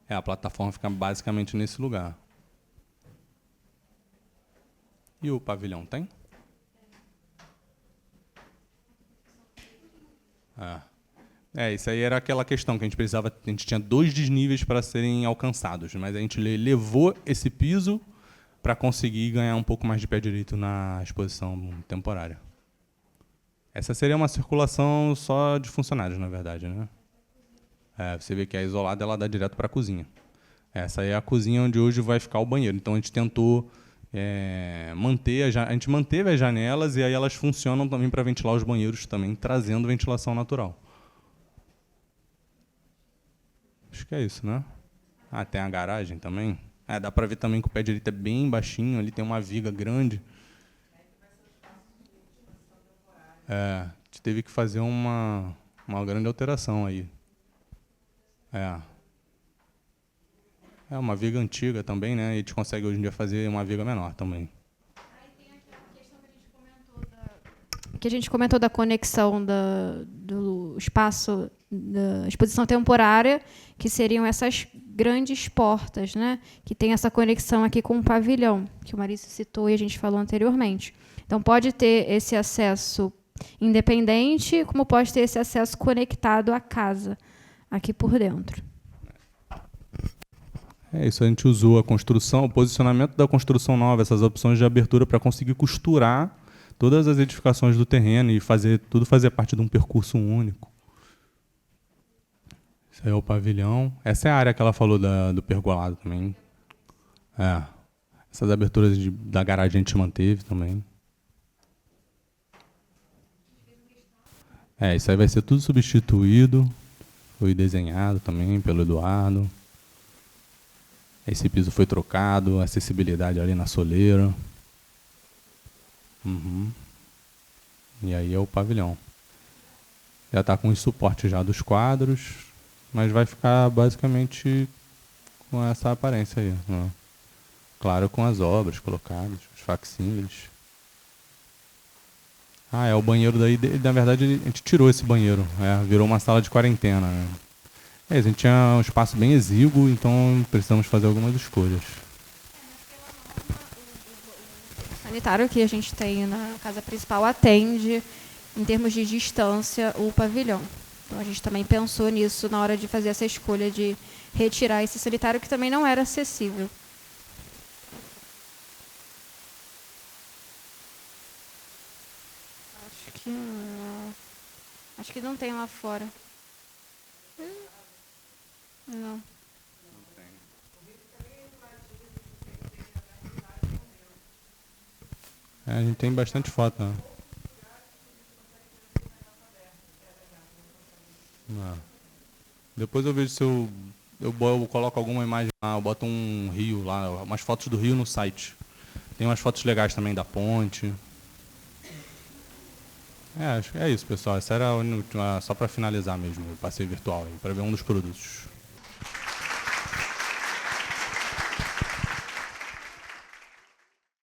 A plataforma fica basicamente nesse lugar. E o pavilhão tem? Isso aí era aquela questão que a gente tinha 2 desníveis para serem alcançados, mas a gente levou esse piso para conseguir ganhar um pouco mais de pé direito na exposição temporária. Essa seria uma circulação só de funcionários, na verdade, né? Você vê que a isolada ela dá direto para a cozinha. Essa é a cozinha onde hoje vai ficar o banheiro. Então a gente tentou a gente manteve as janelas e aí elas funcionam também para ventilar os banheiros também, trazendo ventilação natural. Acho que é isso, né? Tem a garagem também. Dá para ver também que o pé direito é bem baixinho, ali tem uma viga grande. A gente teve que fazer uma grande alteração aí. É uma viga antiga também, né? E a gente consegue hoje em dia fazer uma viga menor também. Aí tem aquela questão que a gente comentou da conexão do espaço da exposição temporária, que seriam essas grandes portas, né? Que tem essa conexão aqui com o pavilhão, que o Mauricio citou e a gente falou anteriormente. Então, pode ter esse acesso independente, como pode ter esse acesso conectado à casa, aqui por dentro. Isso, a gente usou a construção, o posicionamento da construção nova, essas opções de abertura para conseguir costurar todas as edificações do terreno e tudo fazer parte de um percurso único. Esse aí é o pavilhão. Essa é a área que ela falou do pergolado também. Essas aberturas da garagem a gente manteve também. Isso aí vai ser tudo substituído. Foi desenhado também pelo Eduardo. Esse piso foi trocado, acessibilidade ali na soleira. E aí é o pavilhão. Já está com os suportes já dos quadros, mas vai ficar basicamente com essa aparência aí, né? Claro, com as obras colocadas, os facsímiles. É o banheiro daí, na verdade a gente tirou esse banheiro, virou uma sala de quarentena, né? A gente tinha um espaço bem exíguo, então precisamos fazer algumas escolhas. O sanitário que a gente tem na casa principal atende, em termos de distância, o pavilhão. Então a gente também pensou nisso na hora de fazer essa escolha de retirar esse sanitário que também não era acessível. Acho que não tem lá fora. Não. A gente tem bastante foto, né? Depois eu vejo se eu coloco alguma imagem lá, eu boto um rio lá, umas fotos do rio no site. Tem umas fotos legais também da ponte. Acho que é isso, pessoal. Essa era só para finalizar mesmo o passeio virtual, para ver um dos produtos.